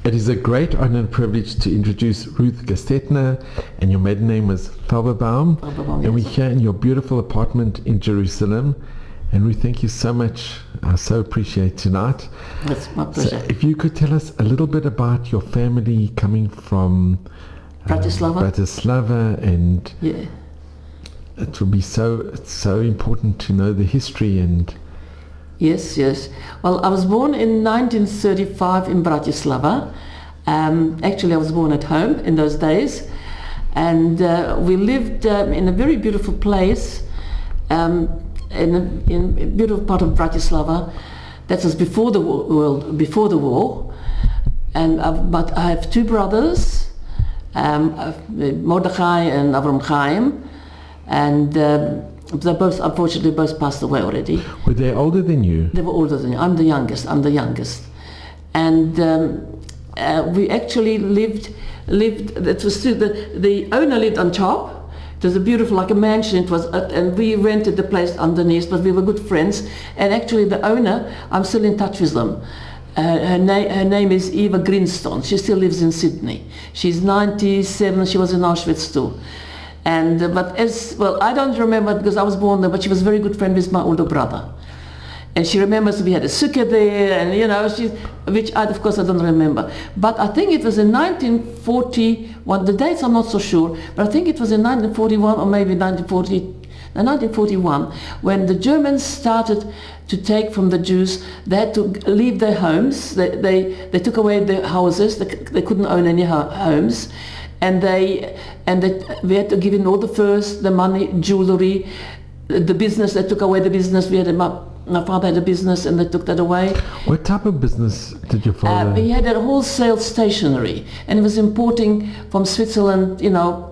It is a great honor and privilege to introduce Ruth Gestetner, and your maiden name was Felberbaum, and we're here in your beautiful apartment in Jerusalem. And Ruth, thank you so much. I so appreciate tonight. It's my pleasure. So if you could tell us a little bit about your family coming from Brataslava, and yeah, it would be so important to know the history and. Yes. Well, I was born in 1935 in Bratislava. Actually, I was born at home in those days, and we lived in a very beautiful place, in a beautiful part of Bratislava. That was before the war. And but I have two brothers, Mordechai and Avram Chaim, and. They both, unfortunately, passed away already. Were they older than you? They were older than you. I'm the youngest. And we actually lived. It was still the owner lived on top. It was a beautiful, like a mansion. It was, and we rented the place underneath. But we were good friends. And actually, the owner, I'm still in touch with them. Her name is Eva Greenstone. She still lives in Sydney. She's 97. She was in Auschwitz too. And but as well, I don't remember because I was born there. But she was a very good friend with my older brother, and she remembers we had a sukkah there, and which of course I don't remember. But I think it was in 1941. The dates I'm not so sure, but I think it was in 1941 or maybe 1941 when the Germans started to take from the Jews. They had to leave their homes. They took away their houses. They couldn't own any homes. And we had to give in all the furs, the money, jewelry, the business. They took away the business. My father had a business, and they took that away. What type of business did your father? He had a wholesale stationery, and he was importing from Switzerland,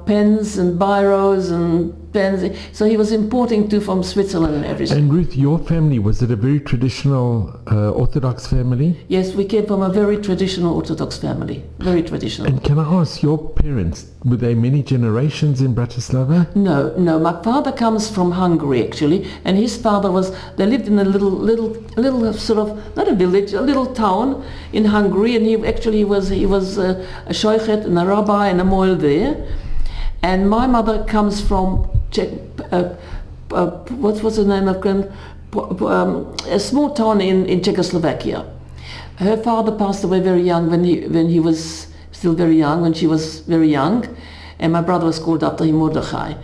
pens and biros and pens. So he was importing too from Switzerland and everything. And Ruth, your family, was it a very traditional Orthodox family? Yes, we came from a very traditional Orthodox family, very traditional. And can I ask, your parents, were they many generations in Bratislava? No. My father comes from Hungary actually, and his father they lived in a little sort of, not a village, a little town in Hungary, and he was a shoichet and a rabbi and a moil there. And my mother comes from what was the name of a small town in Czechoslovakia. Her father passed away very young when he was still very young, when she was very young, and my brother was called after him Mordechai.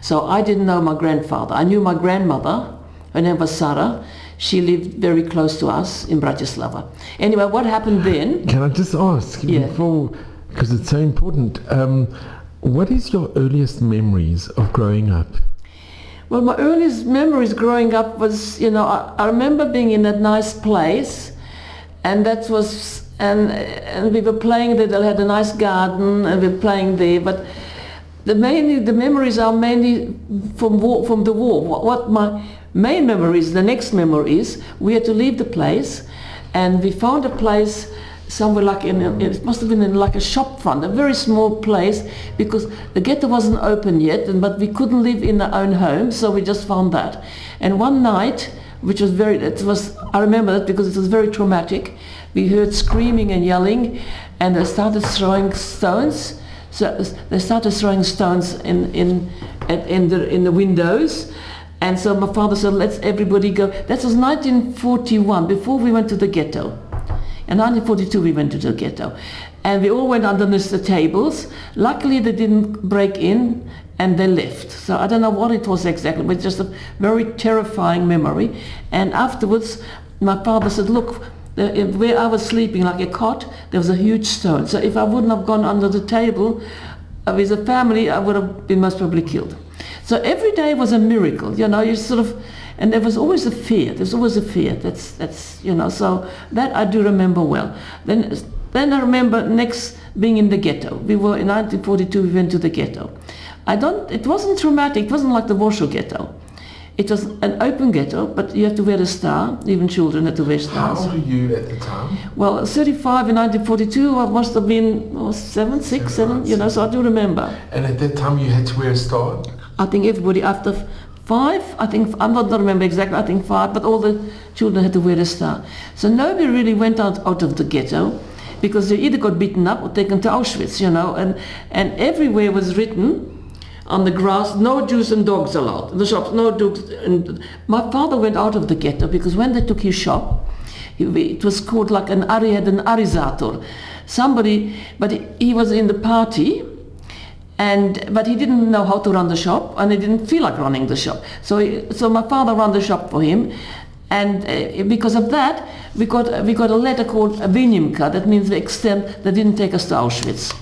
So I didn't know my grandfather. I knew my grandmother. Her name was Sarah. She lived very close to us in Bratislava. Anyway, what happened then? Can I just ask before, because it's so important, what is your earliest memories of growing up? Well, my earliest memories growing up was, I remember being in that nice place, and that was, and we were playing there. They had a nice garden, and we were playing there. But the memories are mainly from the war. What my main memories, the next memory is, we had to leave the place, and we found a place somewhere like it must have been in like a shop front, a very small place, because the ghetto wasn't open yet, but we couldn't live in our own home, so we just found that. And one night, I remember that because it was very traumatic, we heard screaming and yelling, and they started throwing stones. So they started throwing stones in the windows. And so my father said, let's everybody go. That was 1941, before we went to the ghetto. In 1942 we went to the ghetto, and we all went underneath the tables. Luckily they didn't break in, and they left. So I don't know what it was exactly, but just a very terrifying memory. And afterwards my father said, look, where I was sleeping like a cot, there was a huge stone. So if I wouldn't have gone under the table with a family, I would have been most probably killed. So every day was a miracle, you sort of. And there was always a fear. There's always a fear. That's So that I do remember well. Then I remember next being in the ghetto. We were in 1942. We went to the ghetto. It wasn't traumatic. It wasn't like the Warsaw ghetto. It was an open ghetto, but you had to wear a star. Even children had to wear stars. How old were you at the time? Well, 35 in 1942. I must have been 7, 6, 7. So I do remember. And at that time you had to wear a star? I think everybody after 5, I think, I don't remember exactly, I think 5, but all the children had to wear a star. So nobody really went out of the ghetto. because they either got beaten up or taken to Auschwitz, you know, and everywhere was written on the grass, no Jews and dogs allowed. In the shops, no dogs. And my father went out of the ghetto because when they took his shop, it was called like an arizator. Somebody, but he was in the party, but he didn't know how to run the shop, and he didn't feel like running the shop. So my father ran the shop for him, and because of that, we got a letter called a Vinimka. That means the extent they didn't take us to Auschwitz.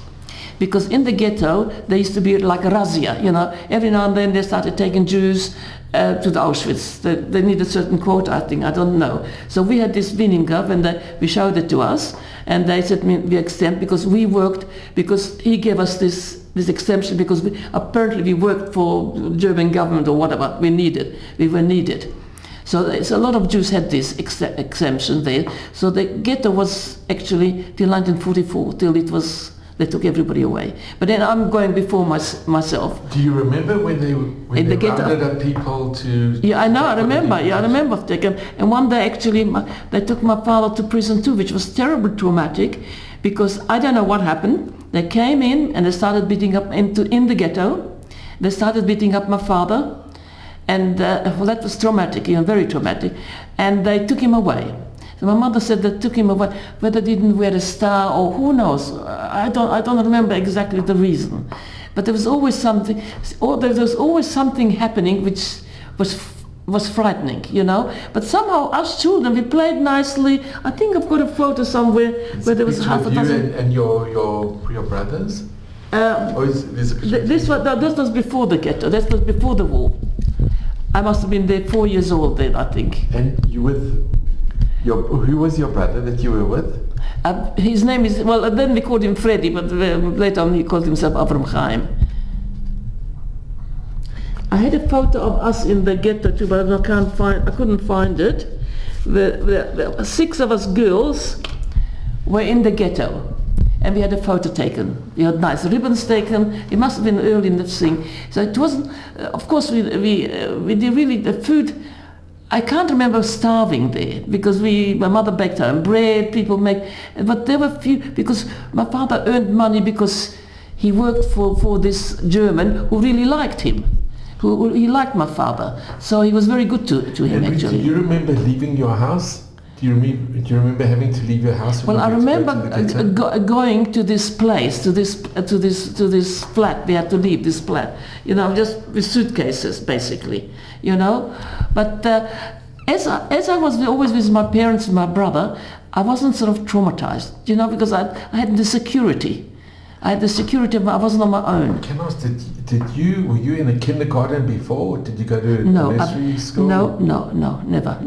Because in the ghetto, there used to be like a razzia, you know. Every now and then they started taking Jews to the Auschwitz. They needed a certain quota, I think, I don't know. So we had this Vinimka, and we showed it to us, and they said we exempt because we worked, because he gave us this exemption because apparently we worked for German government or whatever we were needed. So a lot of Jews had this exemption there. So the ghetto was actually till 1944, till they took everybody away. But then I'm going before myself. Do you remember when they rounded up people to... Yeah, I remember. Yeah, I remember taking. And one day actually they took my father to prison too, which was terribly traumatic, because I don't know what happened. They came in and they started beating up in the ghetto. They started beating up my father, and well, that was traumatic, you know, very traumatic. And they took him away. So my mother said they took him away, whether they didn't wear a star or who knows. I don't remember exactly the reason. But there was always something. There was always something happening which was frightening, you know. But somehow us children, we played nicely. I think I've got a photo somewhere where there was half a dozen. You and your brothers? This was before the ghetto. That was before the war. I must have been there 4 years old then, I think. And you with who was your brother that you were with? His name is, well, then we called him Freddy, but later on he called himself Avram Chaim. I had a photo of us in the ghetto too, but I couldn't find it. The 6 of us girls were in the ghetto, and we had a photo taken. We had nice ribbons taken. It must have been early in the thing. So it wasn't. Of course, we did really the food. I can't remember starving there because my mother baked her own bread. People make, but there were few because my father earned money because he worked for this German who really liked him. He liked my father, so he was very good to him. And actually. Do you remember leaving your house? Do you remember having to leave your house? Well, I remember going to this place, to this flat. We had to leave this flat, you know, just with suitcases, basically, you know. But as I was always with my parents and my brother, I wasn't sort of traumatized, you know, because I had the security. I had the security, but I wasn't on my own. Can I ask, were you in a kindergarten before? Or did you go to nursery school? No, never.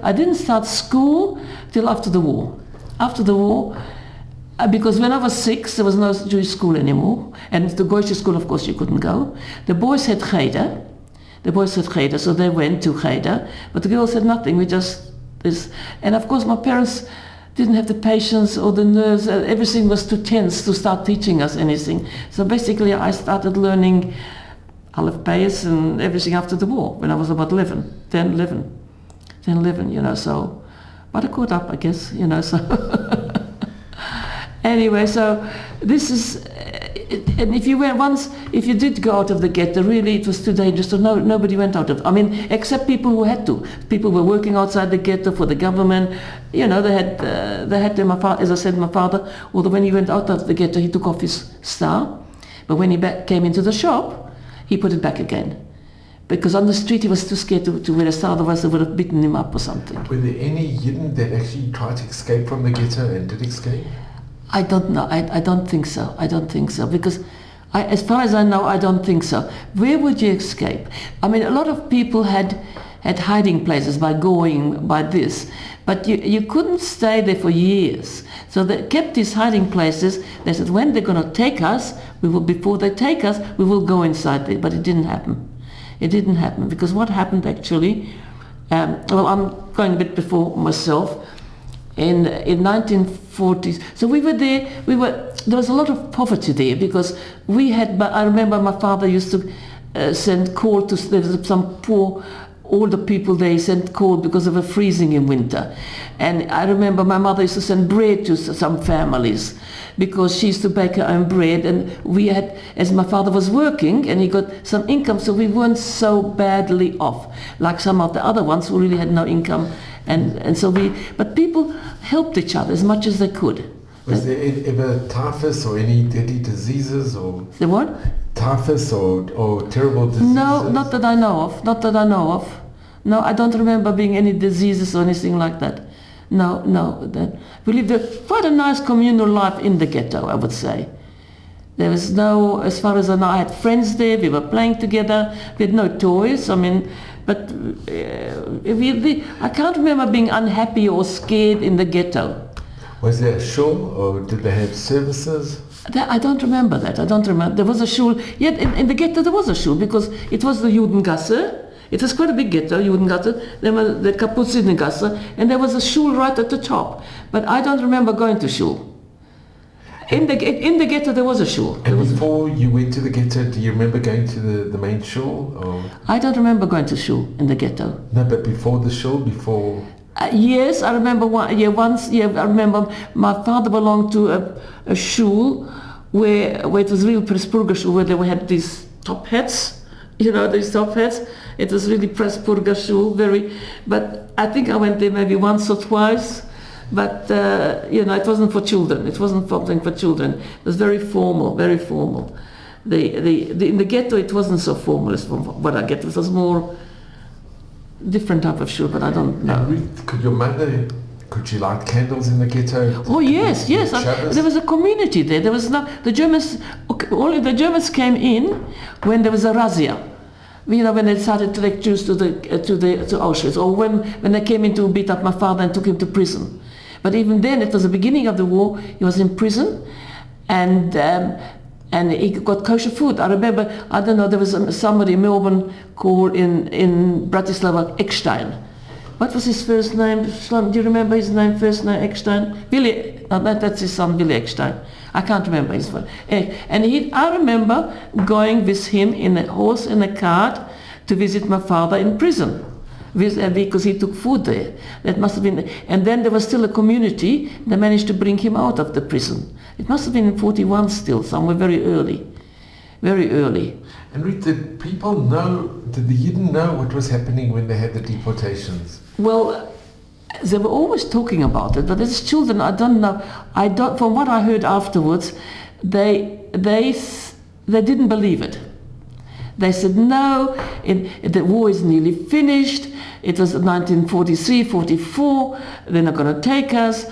I didn't start school till after the war. After the war, because when I was 6, there was no Jewish school anymore. And the Goyish school, of course, you couldn't go. The boys had cheder. So they went to cheder. But the girls had nothing. And of course, my parents didn't have the patience or the nerves. Everything was too tense to start teaching us anything. So basically I started learning Aleph Beis and everything after the war when I was about 10, 11, you know, so. But I caught up, I guess, you know, so. Anyway, so this is, and if you did go out of the ghetto, really it was too dangerous, so nobody went out of, I mean, except people who had to. People were working outside the ghetto for the government, you know, they had to, my father, as I said, my father, although when he went out of the ghetto, he took off his star, but when he came into the shop, he put it back again. Because on the street he was too scared to wear a star, otherwise they would have beaten him up or something. Were there any Yidden that actually tried to escape from the ghetto and did escape? I don't know. I don't think so. Because as far as I know, I don't think so. Where would you escape? I mean, a lot of people had hiding places by this, but you couldn't stay there for years. So they kept these hiding places. They said, when they're going to take us, before they take us, we will go inside there. But it didn't happen. It didn't happen because what happened actually, well, I'm going a bit before myself, in 1940s. So we were there, there was a lot of poverty there because I remember my father used to send coal to, there was some poor all the people they sent cold because of a freezing in winter. And I remember my mother used to send bread to some families because she used to bake her own bread, and we had, as my father was working and he got some income, so we weren't so badly off like some of the other ones who really had no income. And so but people helped each other as much as they could. Was there ever typhus or any deadly diseases or? The what? Typhus or terrible diseases? No, not that I know of. Not that I know of. No, I don't remember being any diseases or anything like that. No. We lived quite a nice communal life in the ghetto, I would say. There was no, as far as I know, I had friends there. We were playing together. We had no toys. I mean, but I can't remember being unhappy or scared in the ghetto. Was there a shul, or did they have services? I don't remember that. I don't remember. There was a shul. Yet in the ghetto there was a shul because it was the Judengasse. It was quite a big ghetto, Judengasse. There was the Kapuzinergasse, and there was a shul right at the top. But I don't remember going to shul. In the ghetto there was a shul. And before you went to the ghetto, do you remember going to the main shul? Or? I don't remember going to shul in the ghetto. No, but before the shul, before... Yes, I remember once. I remember my father belonged to a shul where it was real Pressburger shul, where they had these top hats, these top hats. It was really Pressburger shul, but I think I went there maybe once or twice, but it wasn't for children. It wasn't something for children. It was very formal, very formal. In the ghetto it wasn't so formal as from what I get. It was more different type of shul, but I don't know. And Ruth, could you light candles in the ghetto? Oh yes. There was a community there. There was the Germans. Only the Germans came in when there was a razzia. When they started to take Jews to Auschwitz, or when they came in to beat up my father and took him to prison. But even then, it was the beginning of the war. He was in prison, and he got kosher food. I remember, I don't know, there was somebody in Melbourne called in Bratislava, Eckstein. What was his first name? Do you remember his first name, Eckstein? Willy, that's his son, Willy Eckstein. I can't remember his first. And I remember going with him in a horse and a cart to visit my father in prison. Because he took food there. That must have been, and then there was still a community. They managed to bring him out of the prison. It must have been in 41 still, somewhere very early. And Ruth, did the Yidden know what was happening when they had the deportations? Well, they were always talking about it, but as children, I don't know. From what I heard afterwards, they didn't believe it. They said, no, the war is nearly finished. It was 1943, 44. They're not going to take us.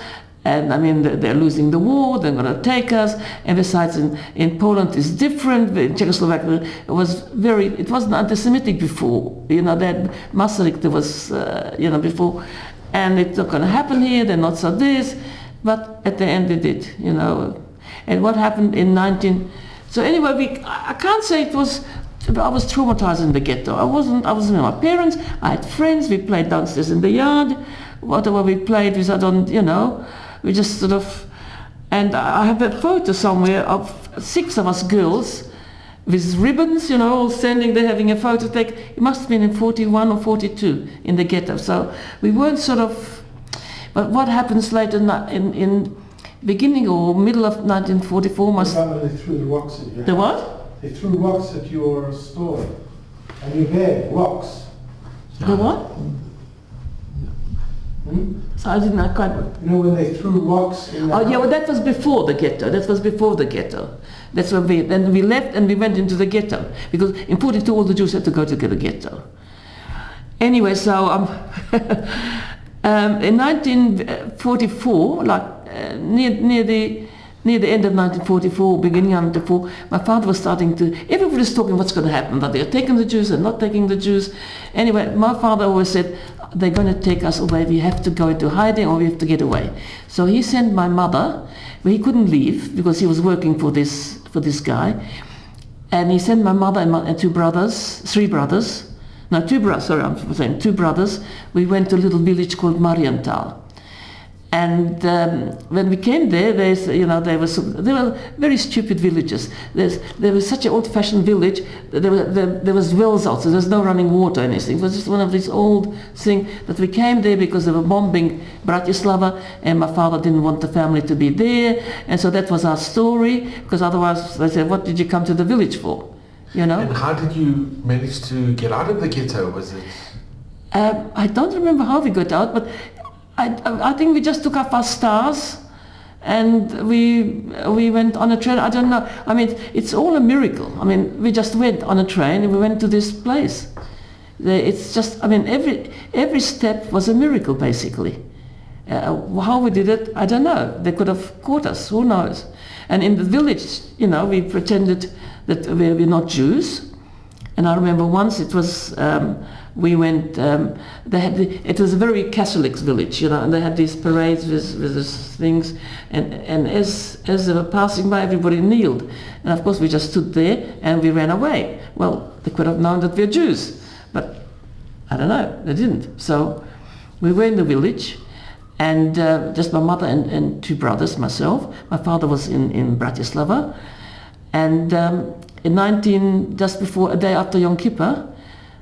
And I mean, they're losing the war. They're going to take us. And besides, in Poland it's different. In Czechoslovakia, it wasn't anti-Semitic before. That massacre there was, before. And it's not going to happen here. They're not so this. But at the end it did, And what happened in So anyway, I can't say it was. I was traumatized in the ghetto. I wasn't with my parents. I had friends. We played downstairs in the yard. Whatever we played with, we just sort of. And I have a photo somewhere of 6 of us girls with ribbons, all standing there having a photo take. It must have been in 41 or 42 in the ghetto. So we weren't sort of. But what happens later in beginning or middle of 1944 must. They threw the rocks at you. The what? They threw rocks at your store and your bed, rocks. The what? So I didn't quite. When they threw rocks in the house? Yeah, well that was before the ghetto. That's when we left and we went into the ghetto. Because in 42 all the Jews had to go to the ghetto. Anyway, so in 1944, near the end of 1944, beginning of 1944, my father was starting to, everybody was talking what's going to happen, that they're taking the Jews and not taking the Jews. Anyway, my father always said, they're going to take us away, we have to go into hiding or we have to get away. So he sent my mother, but he couldn't leave because he was working for this guy, and he sent my mother and 2 brothers, 3 brothers, no, 2 brothers, sorry, I'm saying 2 brothers. We went to a little village called Marienthal. And when we came there, they were very stupid villages. There was such an old-fashioned village. There was wells out, so there was no running water or anything. It was just one of these old things that we came there because they were bombing Bratislava, and my father didn't want the family to be there, and so that was our story. Because otherwise, they said, "What did you come to the village for?" You know. And how did you manage to get out of the ghetto? Was it? I don't remember how we got out, but I think we just took up our stars and we went on a train. I don't know. I mean, it's all a miracle. I mean, we just went on a train and we went to this place. It's just, I mean, every step was a miracle, basically. How we did it, I don't know. They could have caught us, who knows. And in the village, you know, we pretended that we're not Jews. And I remember once it was, we went, it was a very Catholic village, you know, and they had these parades with these things, and as they were passing by, everybody kneeled. And of course we just stood there and we ran away. Well, they could have known that we're Jews, but I don't know, they didn't. So we were in the village, and just my mother and two brothers, myself. My father was in Bratislava, and just before, a day after Yom Kippur,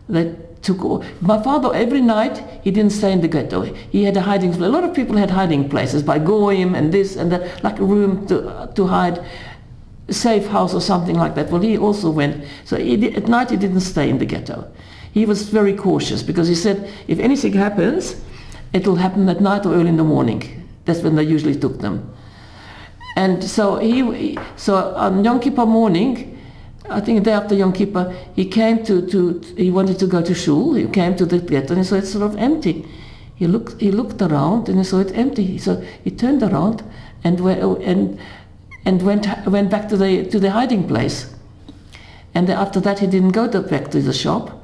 they took my father. Every night he didn't stay in the ghetto. He had a hiding place. A lot of people had hiding places by Goyim and this and that, like a room to hide, a safe house or something like that. Well, he also went. So at night he didn't stay in the ghetto. He was very cautious because he said if anything happens, it'll happen at night or early in the morning. That's when they usually took them. And so so on Yom Kippur morning, I think the day after Yom Kippur, he came he wanted to go to shul. He came to the ghetto and he saw it sort of empty. He looked around and he saw it empty. So he turned around and went back to the hiding place. And after that, he didn't go back to the shop.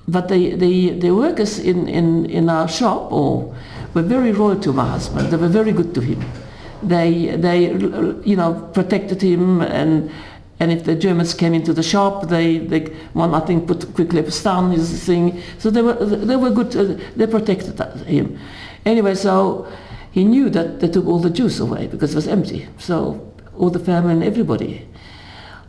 But the workers in our shop were very loyal to my husband. They were very good to him. They protected him, and if the Germans came into the shop, one I think put quickly a stun his thing. So they were good. They protected him. Anyway, so he knew that they took all the Jews away because it was empty. So all the family and everybody.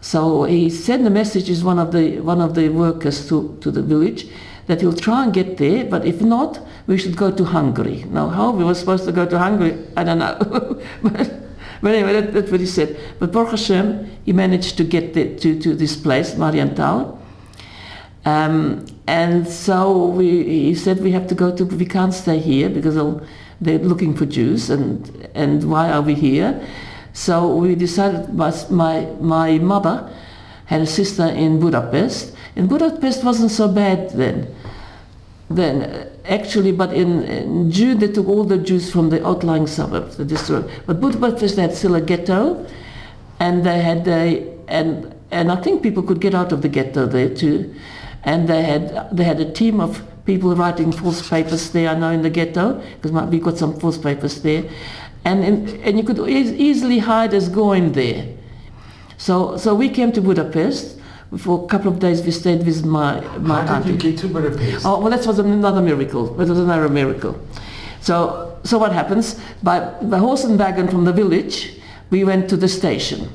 So he sent a message as one of the workers to the village that he'll try and get there, but if not, we should go to Hungary. Now, how we were supposed to go to Hungary, I don't know. But anyway, that's what he said. But Baruch Hashem, he managed to get to this place, Marienthal. And so he said we have to we can't stay here because they're looking for Jews, and why are we here? So we decided, my mother had a sister in Budapest, and Budapest wasn't so bad then actually, but in June they took all the Jews from the outlying suburbs, the district. But Budapest had still a ghetto, and they had and I think people could get out of the ghetto there too. And they had a team of people writing false papers there, I know, in the ghetto, because we got some false papers there. And you could easily hide as going there. So we came to Budapest. For a couple of days we stayed with my auntie. How did you get to Budapest? Oh, well, that was another miracle. That was another miracle. So what happens? By horse and wagon from the village, we went to the station.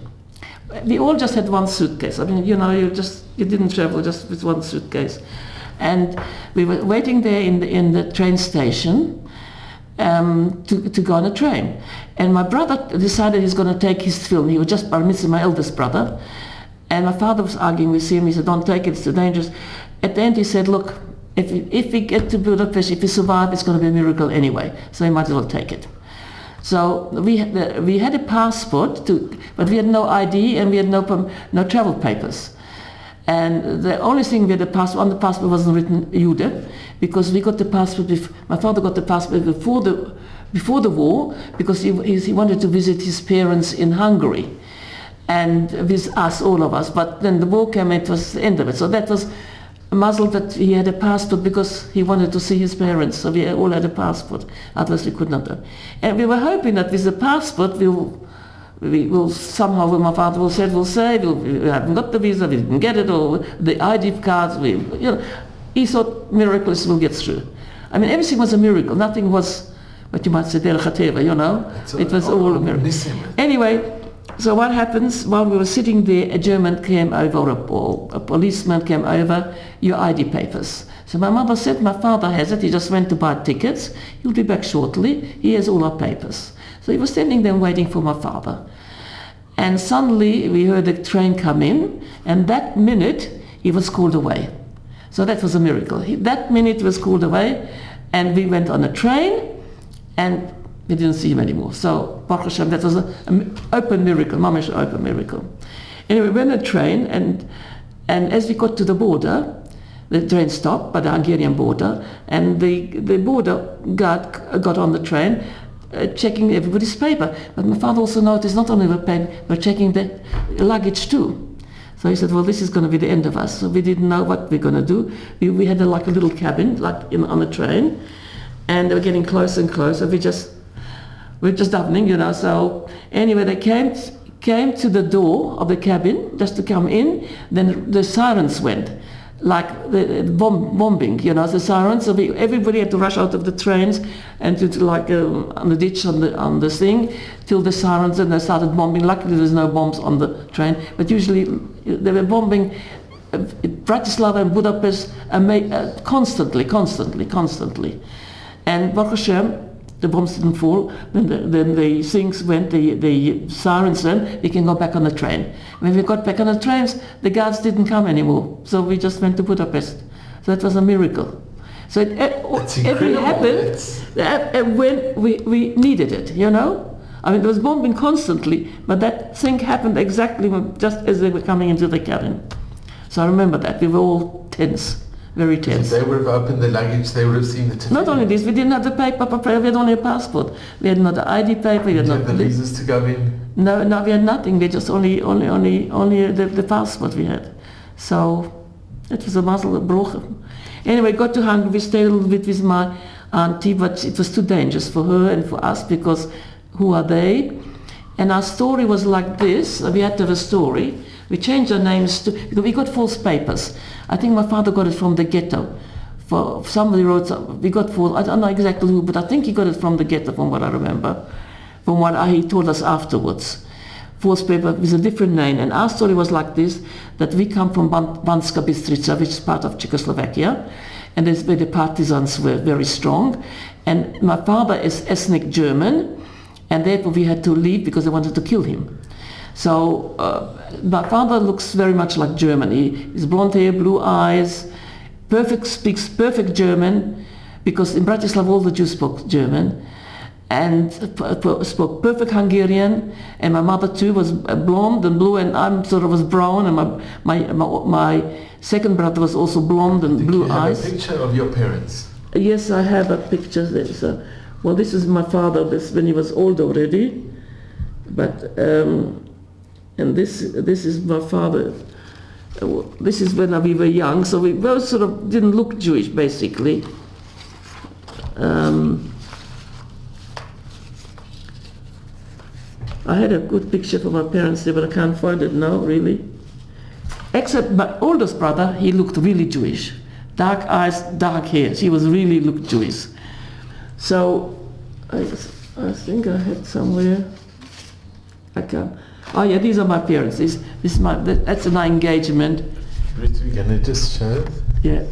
We all just had one suitcase. I mean, you didn't travel just with one suitcase. And we were waiting there in the train station to go on a train. And my brother decided he's going to take his film. He was just bar mitzvah, my eldest brother. And my father was arguing with him. He said, don't take it, it's too dangerous. At the end he said, look, if we get to Budapest, if we survive, it's going to be a miracle anyway. So we might as well take it. So we had a passport, but we had no ID and we had no travel papers. And the only thing we had on the passport wasn't written Jude, because we got the passport, my father got the passport before the war, because he wanted to visit his parents in Hungary. And with us, all of us. But then the war came, it was the end of it. So that was a muzzle that he had a passport because he wanted to see his parents. So we all had a passport. Otherwise we could not do. And we were hoping that with the passport we will somehow, when my father will say, we haven't got the visa, we didn't get it, or the ID cards, he thought miraculously will get through. I mean, everything was a miracle. Nothing was but you might say derech hateva, you know. It was all a miracle. Anyway, so what happens, while we were sitting there, a German came over, or a policeman came over, your ID papers. So my mother said, my father has it, he just went to buy tickets, he'll be back shortly, he has all our papers. So he was standing there waiting for my father. And suddenly we heard the train come in, and that minute he was called away. So that was a miracle. That minute he was called away, and we went on a train, and we didn't see him anymore. So, Baruch Hashem, that was an open miracle, mamash open miracle. Anyway, we went on a train, and as we got to the border, the train stopped by the Hungarian border, and the border guard got on the train, checking everybody's paper. But my father also noticed not only the paper, but checking the luggage too. So he said, well, this is going to be the end of us. So we didn't know what we're going to do. We had like a little cabin, on a train, and they were getting closer and closer. We're just davening, you know. So anyway, they came to the door of the cabin just to come in. Then the sirens went, like the bombing, you know, the sirens. So everybody had to rush out of the trains and to on the ditch on the thing till the sirens, and they started bombing. Luckily there's no bombs on the train, but usually they were bombing Bratislava and Budapest constantly. And Baruch Hashem, the bombs didn't fall. Then the things went, the sirens went, we can go back on the train. When we got back on the trains, the guards didn't come anymore. So we just went to Budapest. So that was a miracle. So it happened when we needed it, you know. I mean, there was bombing constantly, but that thing happened exactly just as they were coming into the cabin. So I remember that. We were all tense. Very tense. If they would have opened the luggage, they would have seen the ticket. Not only this, we didn't have the paper, we had only a passport. We had not the ID paper. We had not the visas to go in. No, we had nothing. We just only the passport we had. So it was a muzzle broken. Anyway, got to Hungary. We stayed a little bit with my auntie, but it was too dangerous for her and for us because who are they? And our story was like this. We had to have a story. We changed our names because we got false papers. I think my father got it from the ghetto. For somebody wrote, we got false, I don't know exactly who, but I think he got it from the ghetto from what I remember, from what he told us afterwards. False paper with a different name. And our story was like this, that we come from Banska Bystrica, which is part of Czechoslovakia, and that's where the partisans were very strong. And my father is ethnic German, and therefore we had to leave because they wanted to kill him. So my father looks very much like German. He's blonde hair, blue eyes, speaks perfect German, because in Bratislava all the Jews spoke German, and spoke perfect Hungarian. And my mother too was blonde and blue, and I sort of was brown, and my second brother was also blonde and blue eyes. Do you have a picture of your parents? Yes, I have a picture. Well, this is my father. This when he was old already, but. And this is my father. This is when we were young, so we both sort of didn't look Jewish, basically. I had a good picture for my parents there, but I can't find it now, really. Except my oldest brother, he looked really Jewish. Dark eyes, dark hair. He really looked Jewish. So I think I had somewhere. I can't. Oh yeah, these are my parents. That's my engagement. Ruth, we're gonna just show. Yeah.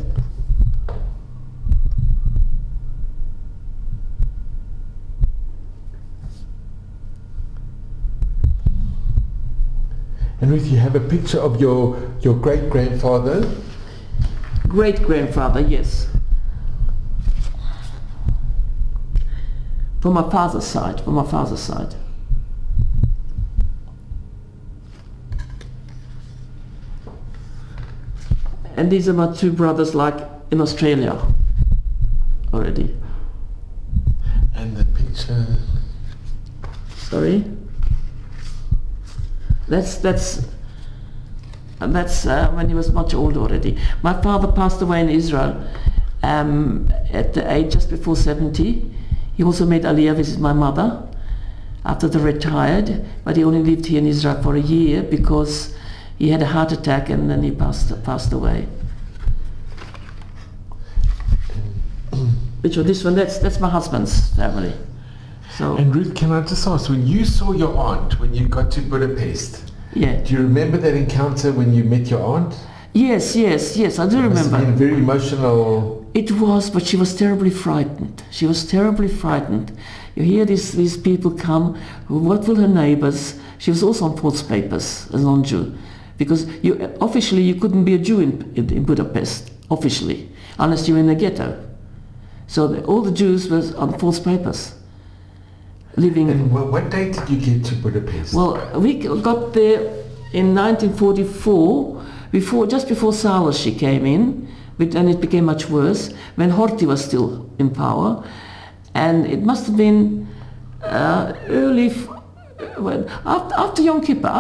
And Ruth, you have a picture of your great-grandfather? Great-grandfather, yes. From my father's side. And these are my two brothers, like in Australia already. And the picture. Sorry. That's when he was much older already. My father passed away in Israel at the age just before 70. He also made Aliyah with my mother after they retired, but he only lived here in Israel for a year because he had a heart attack and then he passed away. Which one? This one? That's my husband's family. So And Ruth, can I just ask, when you saw your aunt when you got to Budapest, yeah. do you remember that encounter when you met your aunt? Yes, I do It must have remember. been very emotional. It was, but she was terribly frightened. She was terribly frightened. You hear these people come, what will her neighbors? She was also on false papers as non-Jew. Because officially you couldn't be a Jew in Budapest, officially, unless you were in the ghetto. So all the Jews were on false papers, living... And what date did you get to Budapest? Well, we got there in 1944, just before Salas she came in, and it became much worse, when Horthy was still in power. And it must have been after Yom Kippur,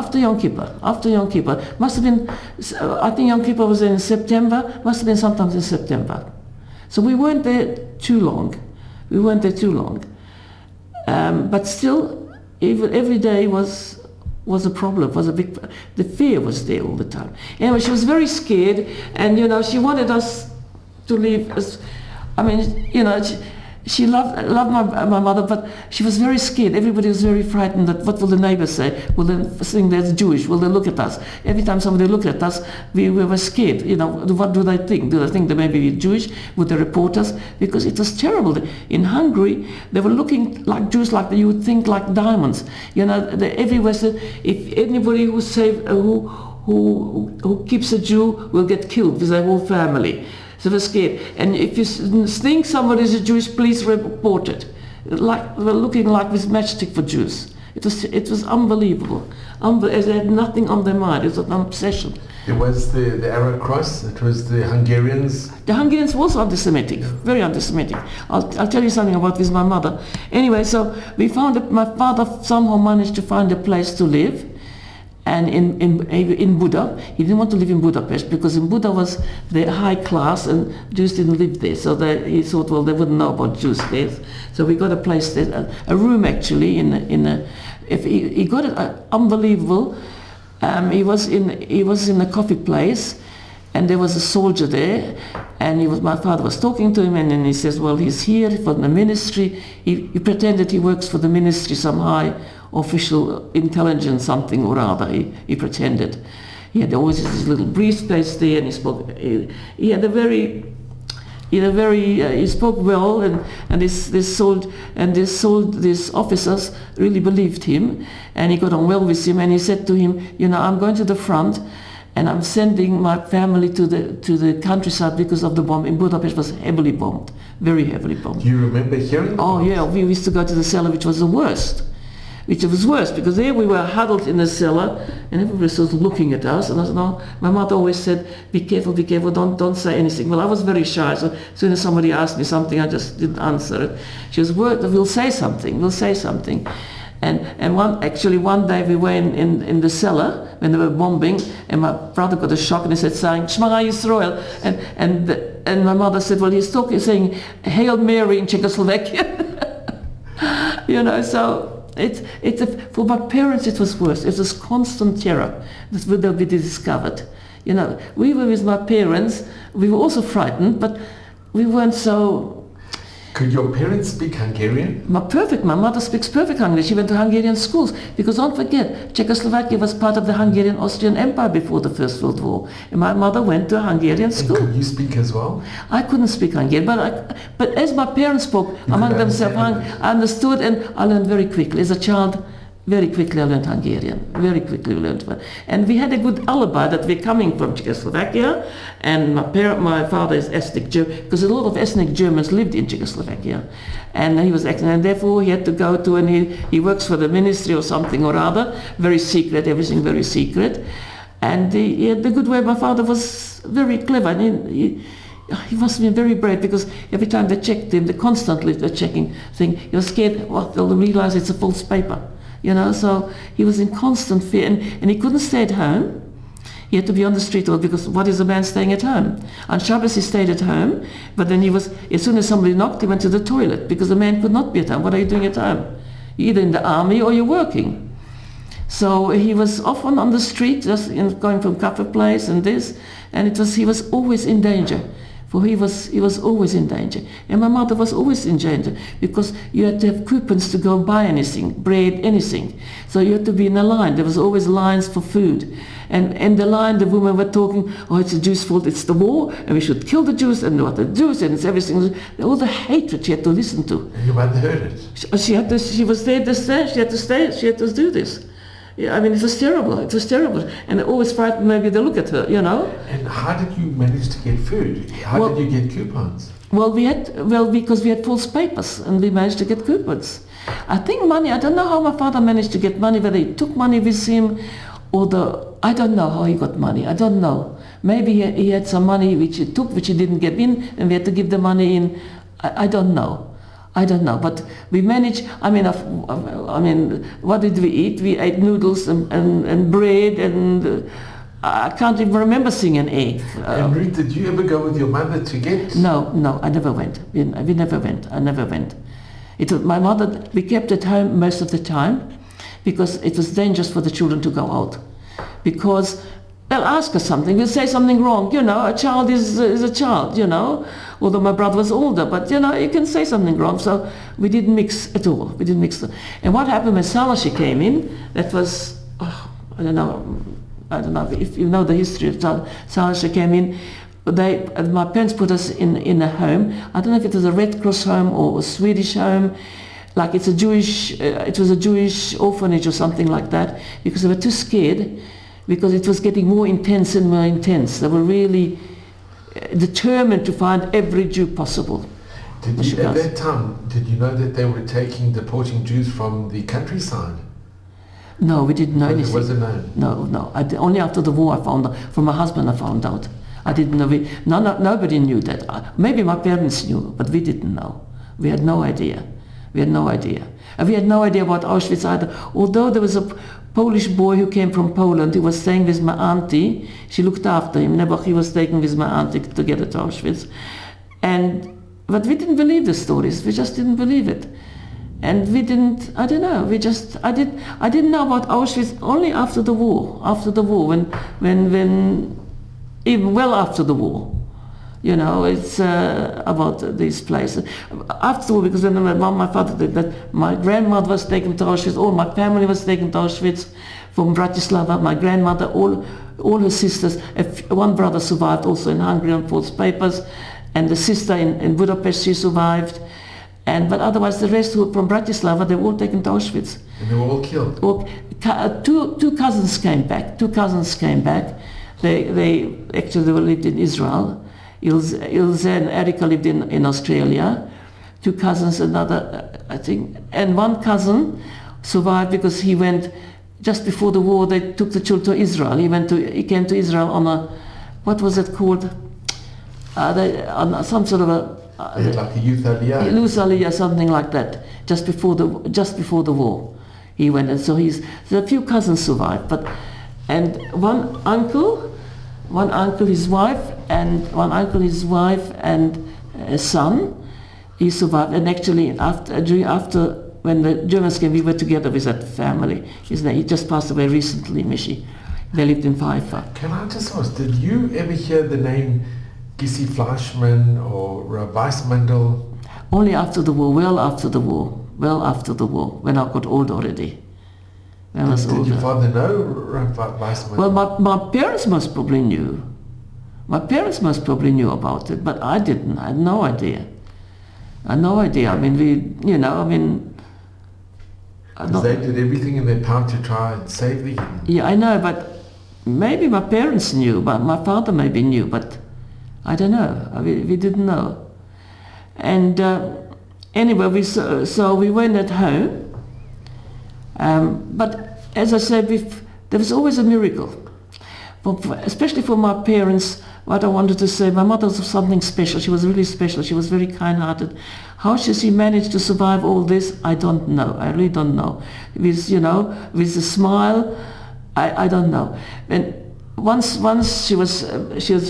must have been, I think Yom Kippur was in September, must have been sometimes in September. So we weren't there too long. But still, even every day was a problem, the fear was there all the time. Anyway, she was very scared, and she wanted us to leave. She loved my mother, but she was very scared. Everybody was very frightened that what will the neighbors say? Will they think that's Jewish? Will they look at us? Every time somebody looked at us, we were scared. What do they think? Do they think they may be Jewish? Would they report us? Because it was terrible. In Hungary, they were looking like Jews, like you would think like diamonds. Everywhere said, if anybody who keeps a Jew will get killed with their whole family. So they're scared. And if you think somebody is a Jewish, please report it. Like they were looking like this matchstick for Jews. It was unbelievable. They had nothing on their mind. It was an obsession. There was the Arrow Cross. It was the Hungarians. The Hungarians were also anti-Semitic, very anti-Semitic. I'll tell you something about with my mother. Anyway, so we found my father somehow managed to find a place to live. And in Buda, he didn't want to live in Budapest because in Buda was the high class and Jews didn't live there. So he thought, well, they wouldn't know about Jews there. So we got a place there, a room actually. He got it unbelievable. He was in a coffee place, and there was a soldier there, and my father was talking to him, and then he says, well, he's here for the ministry. He pretended he works for the ministry, some high official intelligence something or other. He pretended. He had always his little briefcase there, and he spoke. He spoke well, and these officers really believed him, and he got on well with him. And he said to him, I'm going to the front, and I'm sending my family to the countryside because of the bomb. In Budapest was heavily bombed, very heavily bombed. Do you remember hearing? Oh yeah, we used to go to the cellar, which was the worst. Which was worse, because there we were huddled in the cellar, and everybody was sort of looking at us. And I said, no, my mother always said, be careful, don't say anything. Well, I was very shy, so as soon as somebody asked me something, I just didn't answer it. She was worried, we'll say something. And one day we were in the cellar when they were bombing, and my brother got a shock, and he said, saying, Shema Yisrael. And my mother said, well, he's saying, Hail Mary in Czechoslovakia. So... for my parents it was worse. It was constant terror that they'll be discovered. We were with my parents. We were also frightened, but we weren't so... Could your parents speak Hungarian? My mother speaks perfect Hungarian. She went to Hungarian schools. Because don't forget, Czechoslovakia was part of the Hungarian-Austrian Empire before the First World War. And my mother went to a Hungarian school. And could you speak as well? I couldn't speak Hungarian, but as my parents spoke among themselves, I understood, and I learned very quickly. As a child, very quickly I learned Hungarian. Very quickly I learned. And we had a good alibi that we're coming from Czechoslovakia, and my father is ethnic German, because a lot of ethnic Germans lived in Czechoslovakia. And he was ethnic, and therefore he had to go to, and he works for the ministry or something or other, very secret, everything very secret. And he had the good way. My father was very clever, and he must have been very brave, because every time they checked him, they constantly were checking thing. He was scared, they'll realize it's a false paper. So he was in constant fear, and he couldn't stay at home. He had to be on the street, because what is a man staying at home? On Shabbos he stayed at home, but then as soon as somebody knocked, he went to the toilet, because the man could not be at home. What are you doing at home? You're either in the army or you're working. So he was often on the street, just going from cafe place and this, and he was always in danger. For he was always in danger. And my mother was always in danger because you had to have coupons to go buy anything, bread, anything. So you had to be in a line. There was always lines for food. And in the line, the women were talking, oh, it's the Jews' fault, it's the war, and we should kill the Jews, and what the Jews, and it's everything. All the hatred she had to listen to. And your mother heard it? She was there to stay, she had to stay, she had to do this. Yeah, I mean, it was terrible, And it always frightened maybe to look at her, you know. And how did you manage to get food? How did you get coupons? Well, because we had false papers, and we managed to get coupons. I think money, I don't know how my father managed to get money, whether he took money with him, I don't know how he got money, I don't know. Maybe he had some money which he took, which he didn't give in, and we had to give the money in. I don't know. But we managed. I mean, what did we eat? We ate noodles and bread, and I can't even remember seeing an egg. And Ruth, did you ever go with your mother to get? No, I never went. We never went. I never went. It was my mother. We kept at home most of the time because it was dangerous for the children to go out. Because they'll ask us something, we'll say something wrong. You know, a child is a child, you know. Although my brother was older, but you know, you can say something wrong. So we didn't mix at all. We didn't mix. And what happened when Salashi came in, that was, I don't know if you know the history of Salashi came in. My parents put us in a home. I don't know if it was a Red Cross home or a Swedish home. Like it was a Jewish orphanage or something like that, because they were too scared, because it was getting more intense and more intense. They were really determined to find every Jew possible. At that time, did you know that they were deporting Jews from the countryside? No, we didn't know anything. It wasn't known? No. Only after the war I found out. From my husband I found out. I didn't know. Nobody knew that. Maybe my parents knew, but we didn't know. We had no idea. We had no idea. And we had no idea about Auschwitz either. Although there was a Polish boy who came from Poland, he was staying with my auntie. She looked after him. He was taken with my auntie together to Auschwitz. But we didn't believe the stories. We just didn't believe it. And we didn't, I don't know, I didn't know about Auschwitz only after the war, when even well after the war. You know, it's about these places. After the war, because when my father did that, my grandmother was taken to Auschwitz, all my family was taken to Auschwitz from Bratislava, my grandmother, all her sisters. One brother survived also in Hungary on false papers, and the sister in Budapest, she survived. But otherwise, the rest who were from Bratislava, they were all taken to Auschwitz. And they were all killed? Two cousins came back. They actually lived in Israel. Ilse and Erika lived in Australia. Two cousins, another, I think. And one cousin survived because he went, just before the war, they took the children to Israel. He came to Israel on a, what was it called? On some sort of a... like a youth aliyah? Youth aliyah, something like that. Just before the war, he went, and so a few cousins survived, and one uncle, his wife, and a son, he survived. And actually, after when the Germans came, we were together with that family. He just passed away recently, Michi. They lived in Haifa. Can I just ask, did you ever hear the name Gissi Fleischmann or Weissmandel? Only after the war, well after the war, when I got old already. Did your father know Weissmandel? Well, my parents most probably knew. My parents most probably knew about it, but I didn't. I had no idea. I mean, they did everything in their power to try and save the... Yeah, I know, but maybe my parents knew, but my father maybe knew, but I don't know. We didn't know. And anyway, we went at home. But as I said, there was always a miracle. Especially for my parents, what I wanted to say, my mother was something special. She was really special. She was very kind-hearted. How she managed to survive all this, I don't know. I really don't know. With a smile, I don't know. And once she was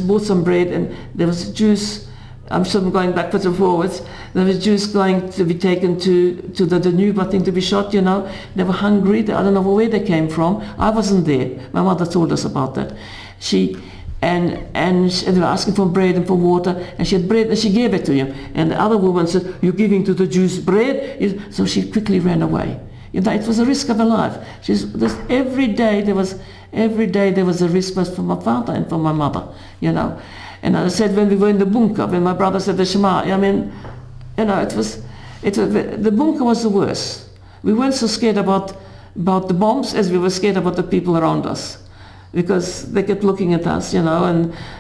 bought some bread, and there was juice. I'm sure I'm going backwards and forwards. There was juice going to be taken to the Danube, I think, to be shot. They were hungry. I don't know where they came from. I wasn't there. My mother told us about that. and they were asking for bread and for water, and she had bread and she gave it to him. And the other woman said, "You're giving to the Jews bread?" So she quickly ran away. You know, it was a risk of her life. Every day there was a risk both for my father and for my mother. You know, and I said when we were in the bunker, when my brother said the Shema, I mean, you know, the bunker was the worst. We weren't so scared about the bombs as we were scared about the people around us, because they kept looking at us, you know,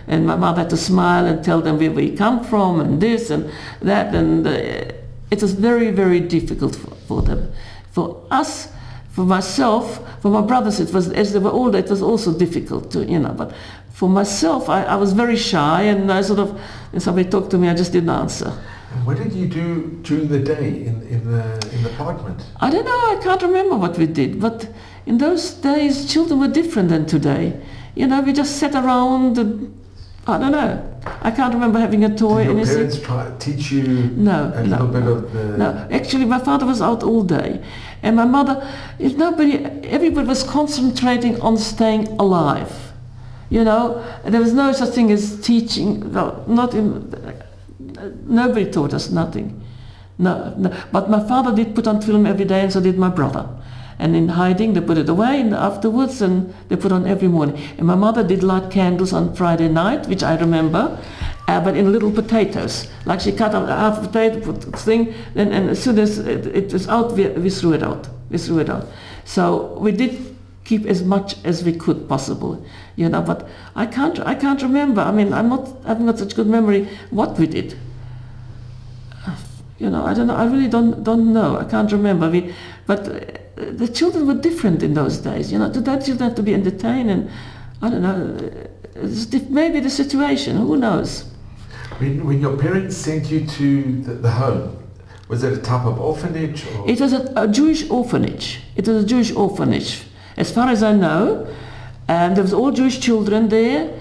and my mother had to smile and tell them where we come from and this and that, and it was very, very difficult for them. For us, for myself, for my brothers, it was, as they were older, it was also difficult to, you know, but for myself, I was very shy, and I sort of, when somebody talked to me, I just didn't answer. And what did you do during the day in the apartment? I don't know, I can't remember what we did, but in those days, children were different than today. You know, we just sat around, and, I don't know. I can't remember having a toy. Did your parents try to teach you a little bit of the... No, actually my father was out all day. And my mother, everybody was concentrating on staying alive. You know, there was no such thing as teaching, nobody taught us nothing. No. But my father did put on film every day, and so did my brother. And in hiding, they put it away afterwards, and they put on every morning. And my mother did light candles on Friday night, which I remember, but in little potatoes. Like she cut out half a potato, put the thing, and as soon as it was out, we threw it out. So we did keep as much as we could possible, you know. But I can't remember. I mean, I've not such good memory what we did. You know, I don't know. I really don't know. I can't remember. But the children were different in those days. You know, today children have to be entertained, and I don't know. Maybe the situation. Who knows? When your parents sent you to the home, was it a type of orphanage? Or? It was a Jewish orphanage. It was a Jewish orphanage, as far as I know. And there was all Jewish children there.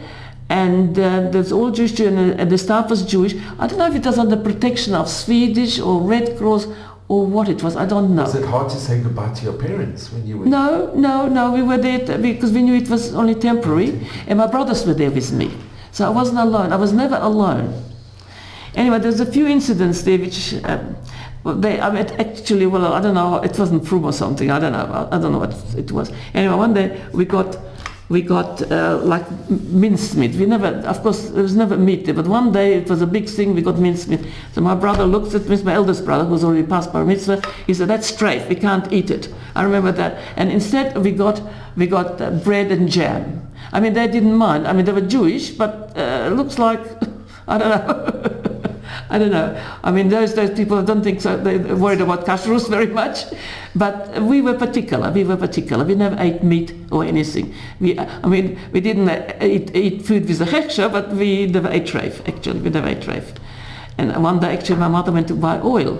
And there's all Jewish children, and the staff was Jewish. I don't know if it was under protection of Swedish or Red Cross or what it was. I don't know. Was it hard to say goodbye to your parents when you were? No. We were there because we knew it was only temporary, and my brothers were there with me. So I wasn't alone. I was never alone. Anyway, there's a few incidents there which I don't know. It wasn't Frum or something. I don't know what it was. Anyway, one day we got like minced meat. Of course, there was never meat there, but one day it was a big thing, we got minced meat. So my brother looked at me, my eldest brother, who's already past bar mitzvah, he said, "That's strafe, we can't eat it." I remember that. And instead we got bread and jam. I mean, they didn't mind. I mean, they were Jewish, but it looks like, I don't know. I don't know. I mean, those people, I don't think so. They're worried about kashrus very much. But we were particular. We never ate meat or anything. We didn't eat food with a hechsher, but we never ate treif, actually. We never ate treif. And one day, actually, my mother went to buy oil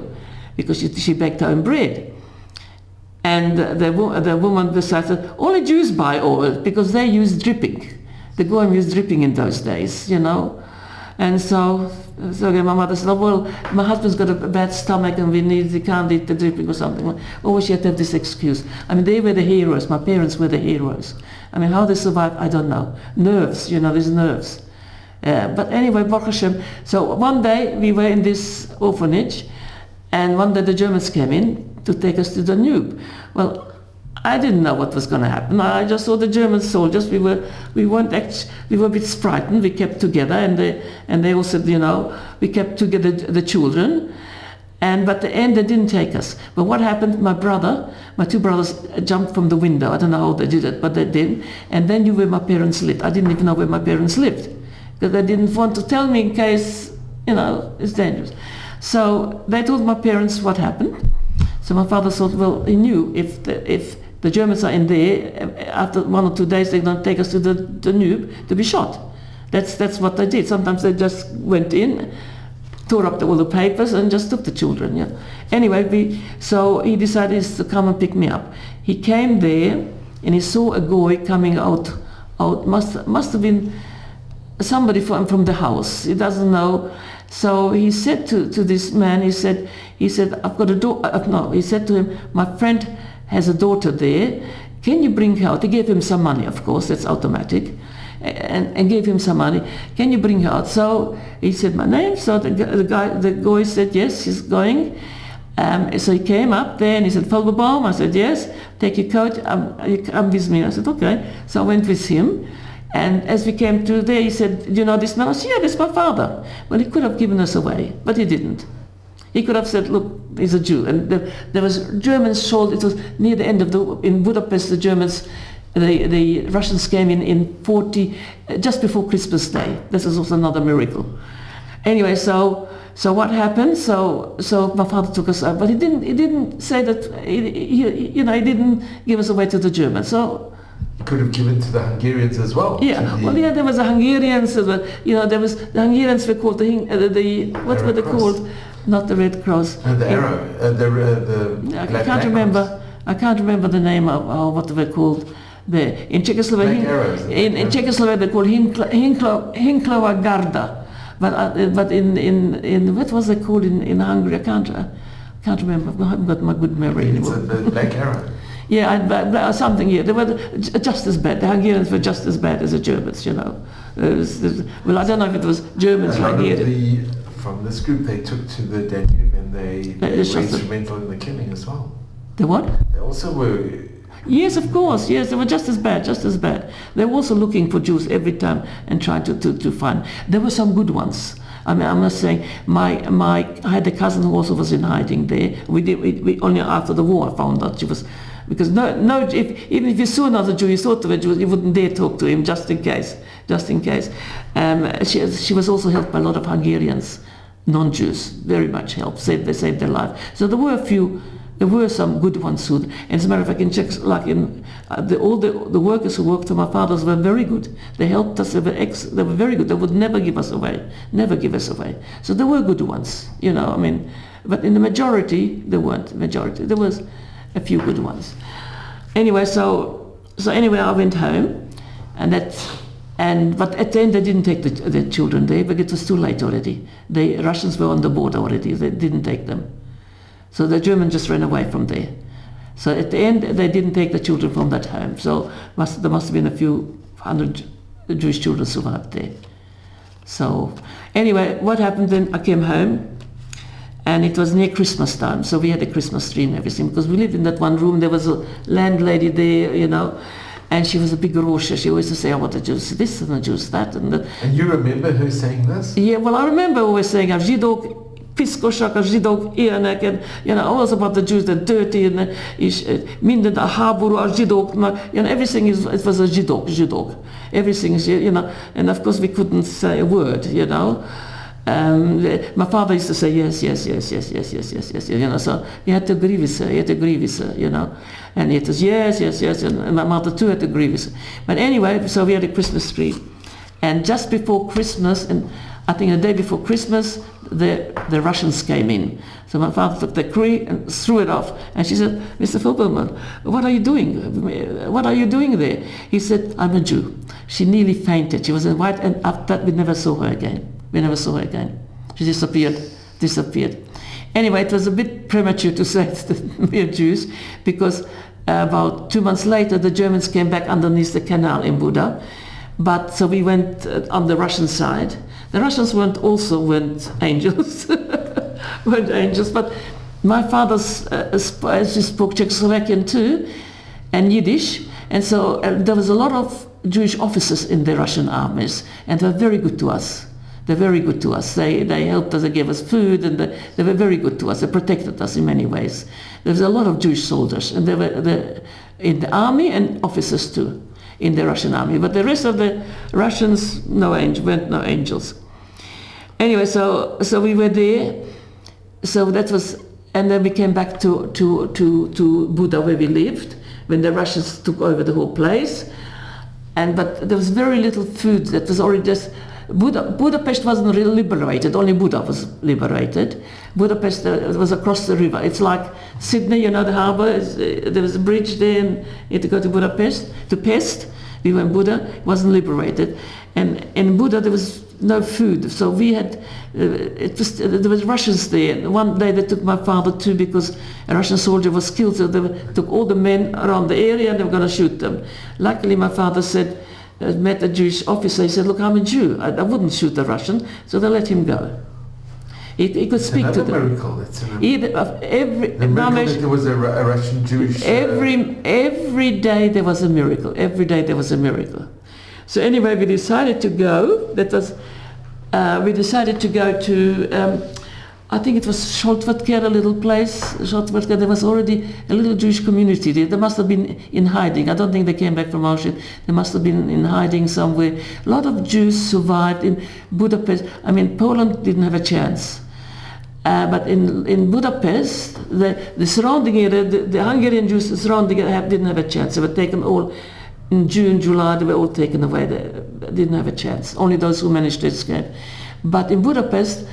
because she baked her own bread. And the woman decided, only Jews buy oil because they use dripping. The Goyim used dripping in those days, you know. And so again, my mother said, "Oh, well, my husband's got a bad stomach and he can't eat the dripping or something." Oh, she had to have this excuse. I mean, they were the heroes. My parents were the heroes. I mean, how they survived, I don't know. Nerves, you know, there's nerves. But anyway, Baruch Hashem. So one day we were in this orphanage, and one day the Germans came in to take us to the Danube. Well, I didn't know what was going to happen. I just saw the German soldiers. We were a bit frightened. We kept together, and they all said, you know, we kept together the children. But at the end, they didn't take us. But what happened? My two brothers jumped from the window. I don't know how they did it, but they did. And they knew where my parents lived. I didn't even know where my parents lived because they didn't want to tell me in case, you know, it's dangerous. So they told my parents what happened. So my father thought, well, he knew if the Germans are in there, after 1 or 2 days they're going to take us to the Danube to be shot. That's what they did. Sometimes they just went in, tore up all the papers and just took the children. Yeah. Anyway, so he decided to come and pick me up. He came there and he saw a goy coming out. Must have been somebody from the house. He doesn't know. So he said to this man, he said, "I've got a daughter." No, he said to him, "My friend has a daughter there. Can you bring her out?" He gave him some money, of course, that's automatic. and gave him some money. Can you bring her out? So he said my name. So the guy said yes, he's going. So he came up there and he said, Felberbaum? I said, yes. Take your coat, come with me. I said, okay. So I went with him. And as we came to there, he said, do you know this man? I said, yeah, this is my father. Well, he could have given us away, but he didn't. He could have said, look, he's a Jew. And there was Germans sold, it was near the end of in Budapest, the Germans, the Russians came in 40, just before Christmas Day. This is also another miracle. Anyway, so what happened? So my father took us out, but he didn't say that, he didn't give us away to the Germans. So he could have given to the Hungarians as well. Yeah, there was the Hungarians. There was the Hungarians were called what were they called? Not the Red Cross. The Arrow. The I can't remember. I can't remember the name of what they were called. There in Czechoslovakia. In Czechoslovakia they called Hinklova Garda. But in what was it called in Hungary? I can't remember. I haven't got my good memory anymore. It's the Black Arrow. Yeah, something here. They were just as bad. The Hungarians were just as bad as the Germans, you know. Well, I don't know if it was Germans like here. From this group, they took to the Danube and they were instrumental in the killing as well. The what? They also were... Yes, of course. Yes, they were just as bad. They were also looking for Jews every time and trying to find. There were some good ones. I mean, I'm not saying I had a cousin who also was in hiding there. We only after the war I found out she was, because even if you saw another Jew, you thought of a Jew, you wouldn't dare talk to him just in case. She was also helped by a lot of Hungarians, non-Jews, very much helped. They saved their life. So there were some good ones who, and as a matter of fact, in Czech, like in all the workers who worked for my fathers were very good. They helped us. They were very good. They would never give us away. So there were good ones, you know. I mean, but in the majority there weren't. There was a few good ones. Anyway, so anyway, I went home, but at the end they didn't take the children there because it was too late already. The Russians were on the border already. They didn't take them. So the Germans just ran away from there. So at the end, they didn't take the children from that home. So there must have been a few hundred Jewish children survived there. So anyway, what happened then? I came home, and it was near Christmas time. So we had a Christmas tree and everything because we lived in that one room. There was a landlady there, you know, and she was a big Russia. She always used to say, "I want the Jews this and the Jews that." And you remember her saying this? Yeah, well, I remember always saying, "I'm Zsidók." Piszkosak, a zsidók ilyenek, and always about the Jews, they're dirty, and minden a háború a zsidóknak, everything it was a zsidók. Everything is, and of course we couldn't say a word, my father used to say yes, so he had to agree with her, and it was yes, and my mother too had to agree with her. But anyway, so we had a Christmas tree, and just before Christmas, and I think the day before Christmas, the Russians came in. So my father took the tree and threw it off. And she said, "Mr. Filberman, what are you doing? What are you doing there?" He said, "I'm a Jew." She nearly fainted. She was in white, and after that we never saw her again. She disappeared. Anyway, it was a bit premature to say that we are Jews, because about 2 months later the Germans came back underneath the canal in Buda. But so we went on the Russian side. The Russians weren't angels, but my father spoke Czechoslovakian too, and Yiddish, and so there was a lot of Jewish officers in the Russian armies, and they were very good to us. They helped us, they gave us food, and they were very good to us. They protected us in many ways. There was a lot of Jewish soldiers, and they were in the army and officers too, in the Russian army. But the rest of the Russians, weren't no angels. Anyway, so we were there. So that was, and then we came back to Buda where we lived when the Russians took over the whole place. But there was very little food. That was already just Budapest wasn't really liberated. Only Buda was liberated. Budapest was across the river. It's like Sydney, the harbour. There was a bridge there, and you had to go to Budapest, to Pest. We were in Buda. It wasn't liberated, and in Buda there was no food. So we had, there was Russians there. One day they took my father too because a Russian soldier was killed. So they took all the men around the area and they were going to shoot them. Luckily my father said, met a Jewish officer. He said, look, I'm a Jew. I wouldn't shoot a Russian, so they let him go. He could speak to them. Miracle. It's another The miracle that there was a Russian Jewish... every day there was a miracle. Every day there was a miracle. So anyway, we decided to go. We decided to go to, I think it was Scholtwertker, a little place. Scholtwertker, there was already a little Jewish community there. They must have been in hiding. I don't think they came back from Auschwitz. They must have been in hiding somewhere. A lot of Jews survived in Budapest. I mean, Poland didn't have a chance. But in Budapest, the surrounding area, the Hungarian Jews surrounding area didn't have a chance. They were taken all, in June, July, they were all taken away. They didn't have a chance. Only those who managed to escape. But in Budapest,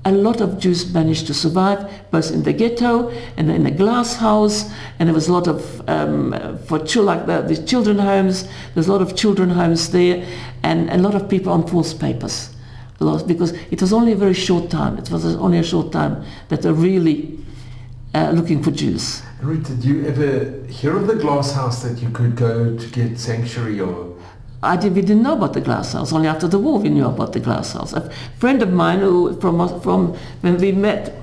a lot of Jews managed to survive, both in the ghetto and in the glass house, and there was a lot of, for the children homes, there's a lot of children homes there, and a lot of people on false papers. Because it was only a very short time. It was only a short time that they're really looking for Jews. Ruth, did you ever hear of the glass house that you could go to get sanctuary or? We didn't know about the glass house. Only after the war we knew about the glass house. A friend of mine who from when we met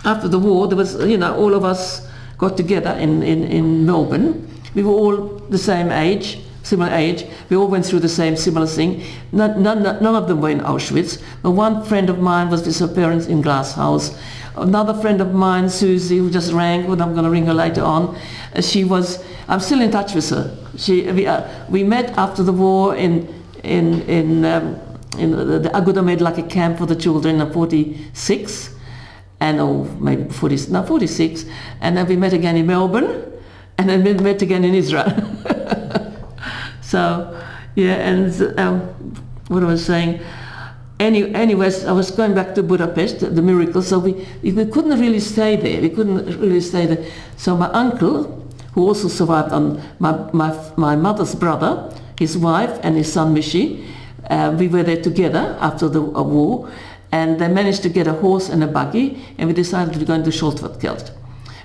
after the war, there was, all of us got together in Melbourne. We were all the same age. Similar age, we all went through the same similar thing. None of them were in Auschwitz. But one friend of mine was with her parents in Glass House. Another friend of mine, Susie, who just rang, but I'm going to ring her later on. I'm still in touch with her. We met after the war in the Aguda made like a camp for the children in 46, maybe 46, and then we met again in Melbourne, and then we met again in Israel. So, yeah, and what I was saying, anyways, I was going back to Budapest, the miracle, so we couldn't really stay there. So my uncle, who also survived on my mother's brother, his wife and his son Mishi, we were there together after the war, and they managed to get a horse and a buggy, and we decided to go into Scholtwertker.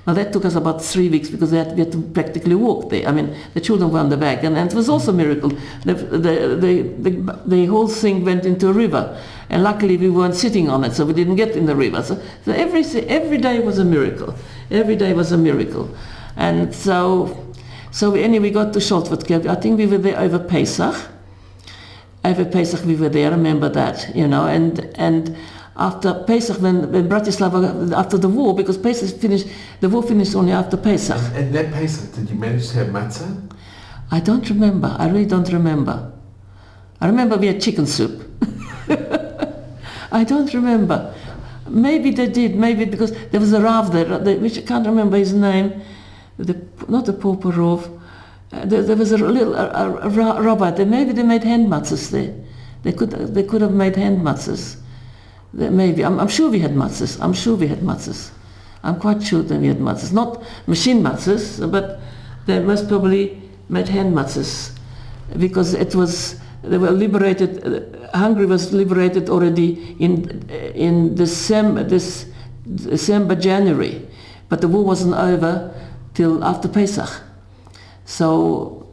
Now that took us about 3 weeks because we had to practically walk there. I mean, the children were on the back, and it was also a miracle. The whole thing went into a river, and luckily we weren't sitting on it, so we didn't get in the river. So every day was a miracle. Every day was a miracle. And so anyway, we got to Scholtwertker. I think we were there over Pesach. Over Pesach we were there, I remember that, and after Pesach, when Bratislava, after the war, because Pesach finished, the war finished only after Pesach. And that Pesach, did you manage to have matzah? I don't remember. I really don't remember. I remember we had chicken soup. I don't remember. Maybe they did, maybe because there was a Rav there, which I can't remember his name, not the Poporov. There was a rabbi there. Maybe they made hand matzahs there. They could have made hand matzahs. Maybe. I'm sure we had matzahs. I'm quite sure that we had matzahs. Not machine matzahs, but they most probably made hand matzahs, because they were liberated. Hungary was liberated already in December, January, but the war wasn't over till after Pesach. So,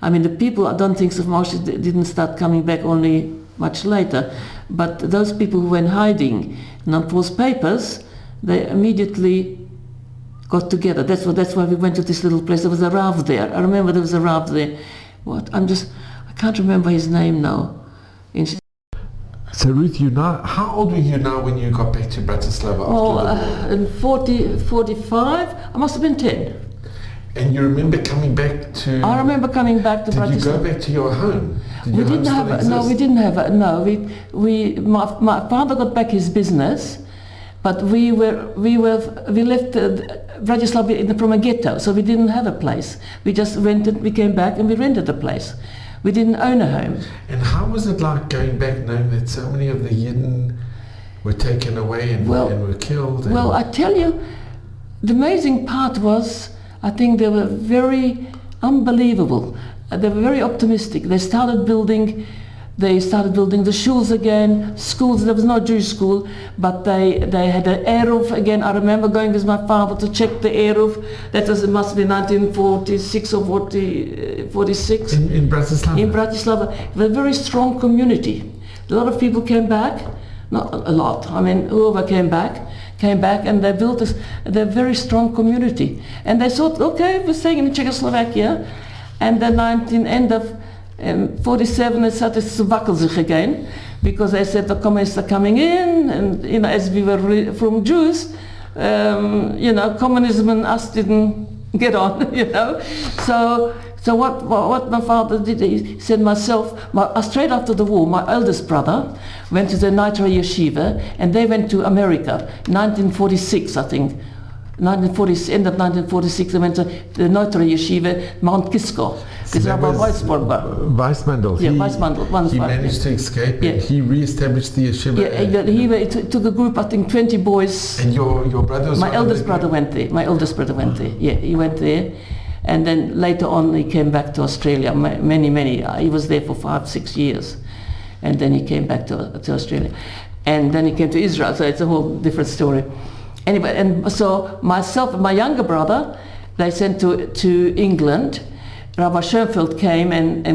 I mean, the people, I don't think so much, didn't start coming back only much later. But those people who were in hiding on false papers, they immediately got together. That's why we went to this little place. There was a Rav there. I remember there was a Rav there. I can't remember his name now. So Ruth, how old were you now when you got back to Bratislava after the war? In 45, I must have been 10. And you remember coming back to... I remember coming back to Bratislava. Did you go back to your home? We didn't have my father got back his business, but we left Bratislava from a ghetto, so we didn't have a place. We just rented. We came back and we rented a place. We didn't own a home. And how was it like going back, knowing that so many of the Yidden were taken away and were killed? Well, I tell you, the amazing part was, I think they were very unbelievable. They were very optimistic. They started building They started building the shuls again, schools. There was no Jewish school, but they had an Eruv again. I remember going with my father to check the Eruv. That was, it must be 1946 or 46. In Bratislava? In Bratislava. It was a very strong community. A lot of people came back. Not a lot. I mean, whoever came back, and they built a very strong community. And they thought, okay, we're staying in Czechoslovakia. And then end of 47, it started to wackel zich again, because they said the communists are coming in, and as we were from Jews, communism and us didn't get on, So what my father did, he said straight after the war, my eldest brother went to the Nitra Yeshiva, and they went to America, 1946, I think. End of 1946, they went to the Nitra Yeshiva, Mount Kisco. So that was Weissmandl. Yeah, Weissmandl. He managed to escape, and he re-established the yeshiva. Yeah, he took a group, I think 20 boys. And your brother was... My eldest brother went there. Yeah, he went there. And then later on he came back to Australia, many. He was there for 5-6 years. And then he came back to Australia. And then he came to Israel, so it's a whole different story. Anyway, and so myself and my younger brother, they sent to England. Rabbi Schoenfeld came, and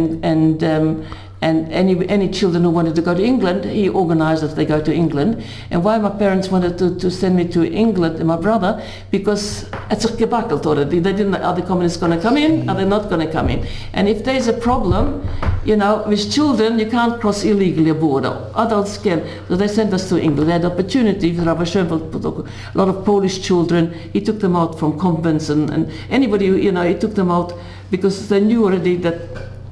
any children who wanted to go to England, he organized that they go to England. And why my parents wanted to send me to England and my brother, because it's a gebakkeld already. They didn't know, are the communists going to come in? Are they not going to come in? And if there's a problem, with children, you can't cross illegally a border. Adults can. So they sent us to England. They had opportunity with Rabbi Schoenfeld, a lot of Polish children. He took them out from convents and anybody, he took them out because they knew already that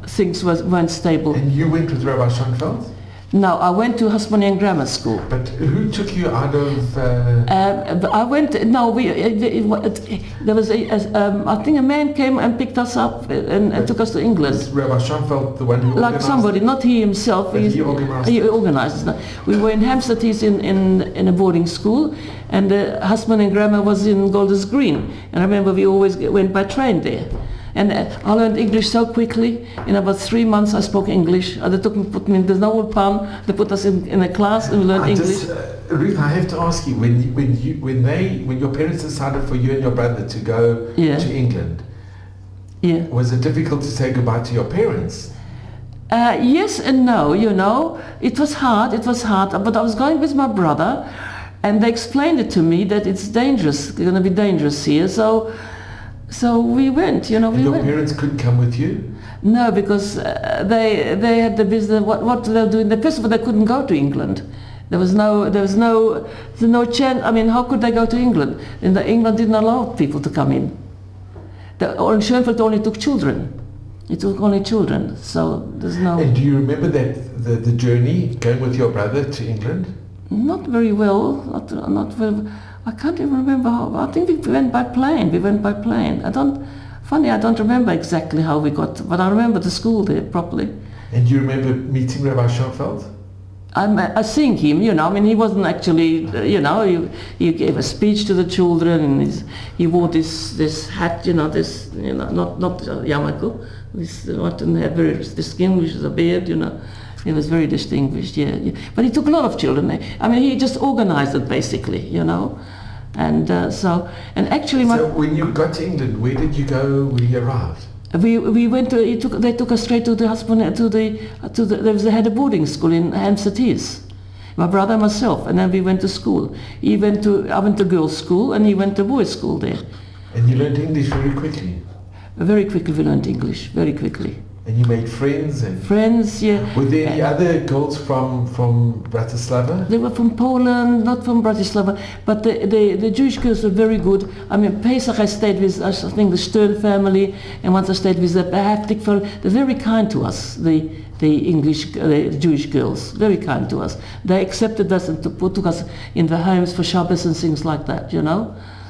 things weren't stable. And you went with Rabbi Schoenfeld? No, I went to Hasmonean Grammar School. But who took you out of... I went... No, there was I think a man came and picked us up and took us to England. Was Rabbi Schoenfeld the one who organized? Like somebody, not he himself. He organized? He organized. We were in Hampstead Heath in a boarding school, and the Hasmonean Grammar was in Golders Green. And I remember we always went by train there. And I learned English so quickly. In about 3 months, I spoke English. They put me in the Noble Palm. They put us in a class and we learned English. Ruth, I have to ask you, when your parents decided for you and your brother to go to England, was it difficult to say goodbye to your parents? Yes and no. It was hard. But I was going with my brother, and they explained it to me that it's dangerous. It's going to be dangerous here. So we went, And your parents couldn't come with you? No, because they had the business. What they were doing? First of all, they couldn't go to England. There was no chance. I mean, how could they go to England? And England didn't allow people to come in. Schoenfeld only took children. It took only children. So there's no. And do you remember that the journey going with your brother to England? Not very well. Not very. I can't even remember how. I think we went by plane. I don't remember exactly how we got, but I remember the school there properly. And do you remember meeting Rabbi Schoenfeld? I seeing him, he wasn't actually, he gave a speech to the children, and he wore this hat, not yarmulke, had very distinguished as a beard, He was very distinguished, yeah. But he took a lot of children. He just organized it basically, And actually, so when you got to England, where did you go when you arrived? We went to. They took us straight to the husband they had a boarding school in Hampstead Heath. My brother and myself, and then we went to school. I went to girls' school, and he went to boys' school there. And you learned English very quickly. Very quickly, we learned English. Very quickly. And you made friends? Friends, yeah. Were there any other girls from Bratislava? They were from Poland, not from Bratislava, but the Jewish girls were very good. Pesach I stayed with, I think, the Stern family, and once I stayed with the Haftik family. They're very kind to us, the Jewish girls, very kind to us. They accepted us and took us in the homes for Shabbos and things like that,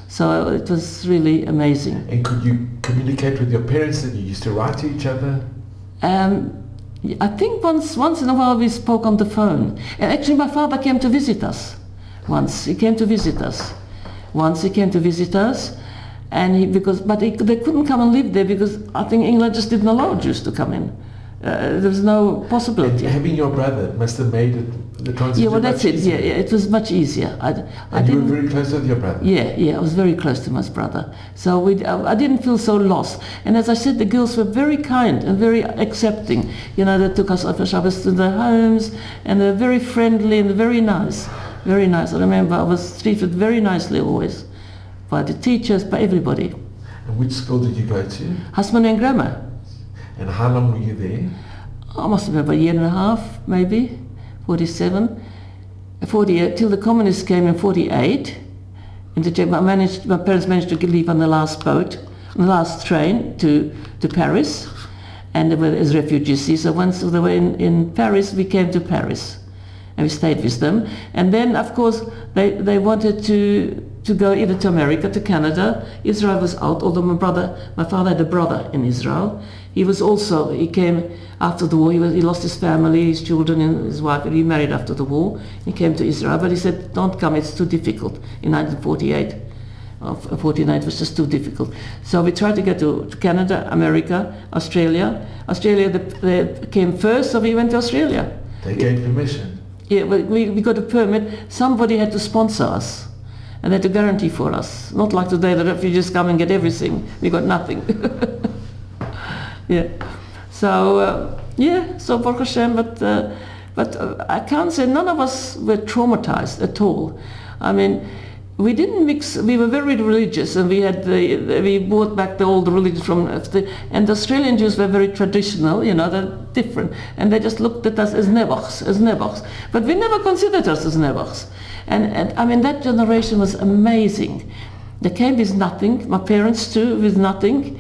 So it was really amazing. And could you communicate with your parents, that you used to write to each other? I think once in a while we spoke on the phone. And actually my father came to visit us once. He came to visit us. And they couldn't come and live there because I think England just didn't allow Jews to come in. There's no possibility. And having your brother must have made the transition. Yeah, well, that's it. easier. Yeah, it was much easier. And you were very close with your brother. Yeah, I was very close to my brother. So I didn't feel so lost. And as I said, the girls were very kind and very accepting. You know, they took us after Shabbos to their homes, and they were very friendly and very nice. Very nice. I remember I was treated very nicely always, by the teachers, by everybody. And which school did you go to? Husband and Grammar. And how long were you there? I must have been about a year and a half, maybe, 47. 48, till the communists came in 48. My parents managed to leave on the last boat, on the last train to Paris, and they were as refugees. So once they were in Paris, we came to Paris, and we stayed with them. And then, of course, they wanted to go either to America, to Canada. Israel was out, although my father had a brother in Israel. He came after the war. He lost his family, his children and his wife, and he married after the war. He came to Israel, but he said, don't come, it's too difficult. In 1948, 49, it was just too difficult. So we tried to get to Canada, America, Australia. Australia, they came first, so we went to Australia. They gave permission? Yeah, we got a permit. Somebody had to sponsor us. And they had to guarantee for us. Not like today, the refugees come and get everything. We got nothing. Yeah. So, so Baruch Hashem, but I can't say none of us were traumatized at all. I mean, we didn't mix, we were very religious, and we brought back the old religion and the Australian Jews were very traditional, you know, they're different. And they just looked at us as Nebuchs. But we never considered us as Nebuchs. And I mean, that generation was amazing. They came with nothing, my parents too, with nothing,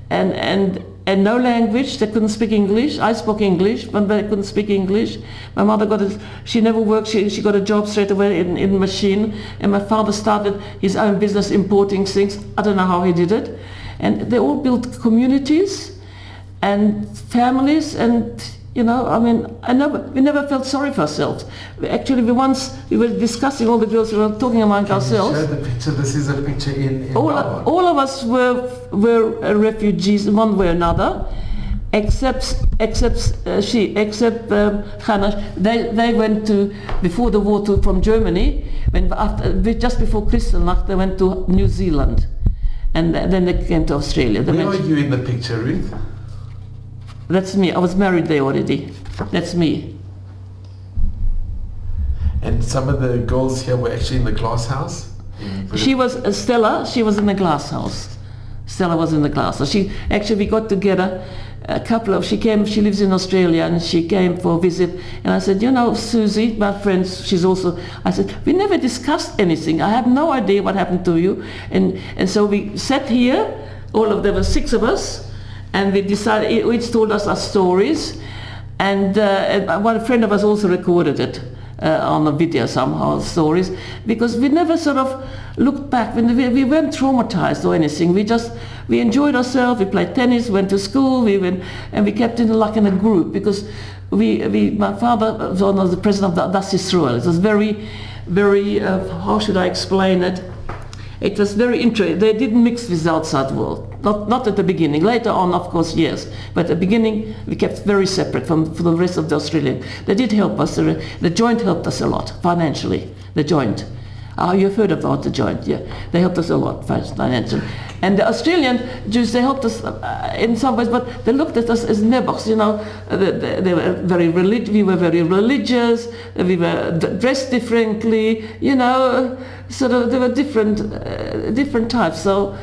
and no language. They couldn't speak English. I spoke English, but they couldn't speak English. My mother she never worked, she got a job straight away in machine, and my father started his own business importing things. I don't know how he did it. And they all built communities and families, and you know, I mean, we never felt sorry for ourselves. Actually, we were discussing, all the girls, we were talking among ourselves. Show the picture. This is a picture in all of us were refugees in one way or another, except Hannah. They went to, before the war, from Germany. Just before Kristallnacht, they went to New Zealand, and then they came to Australia. Where are you in the picture, Ruth? That's me. I was married there already. That's me. And some of the girls here were actually in the glass house? She was Stella. She was in the glass house. Stella was in the glass house. We got together. She lives in Australia, and she came for a visit. And I said, you know, Susie, my friend, I said, we never discussed anything. I have no idea what happened to you. And so we sat here. There were 6 of us. And we decided, each told us our stories, and one friend of us also recorded it on a video somehow, stories, because we never sort of looked back. We weren't traumatized or anything. We enjoyed ourselves. We played tennis, went to school, and we kept in a group, because my father was the president of Das Yisrael. It was very, very, how should I explain it? It was very interesting. They didn't mix with the outside world. Not at the beginning. Later on, of course, yes. But at the beginning, we kept very separate from the rest of the Australian. They did help us. The joint helped us a lot financially. The joint. You've heard about the joint, yeah. They helped us a lot financially. And the Australian Jews, they helped us in some ways, but they looked at us as nebuchs, you know. They were very we were very religious. We were dressed differently, you know. Sort of, there were different types. So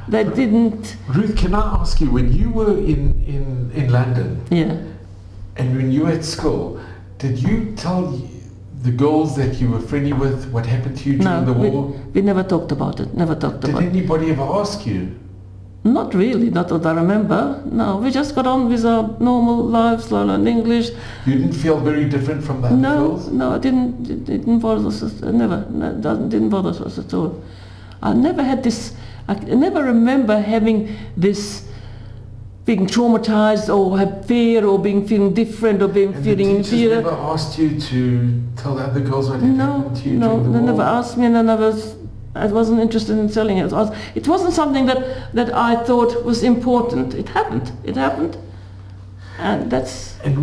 they didn't. Ruth, can I ask you, when you were in London, yeah, and when you were at school, did you tell the girls that you were friendly with what happened to you during the war? We never talked about it. Did anybody ever ask you? Not really, not that I remember. No, we just got on with our normal lives, learned English. You didn't feel very different from the other girls? No, it didn't bother us. Didn't bother us at all. I never had this. I never remember having this, being traumatized or have fear or feeling different or feeling inferior. Never asked you to tell the other girls what had happened to you during the war? No, they never asked me, and I wasn't interested in telling it. It wasn't something that I thought was important. It happened. And that's, And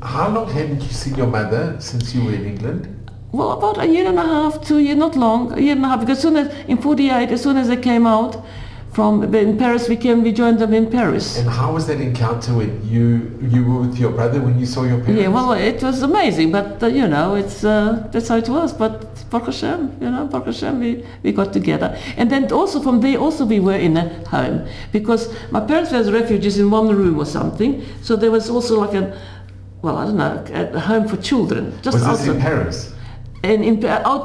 how long hadn't you seen your mother since you were in England? well, about a year and a half, 2 years, not long, a year and a half, because in 48, as soon as they came out from in Paris, we joined them in Paris. And how was that encounter when you were with your brother when you saw your parents? Yeah, well, it was amazing, but you know, it's that's how it was. But Baruch Hashem, you know, Baruch Hashem, we got together, and then also from there, also we were in a home, because my parents were as refugees in one room or something. So there was also like well, I don't know, a home for children. Just was this outside, in Paris?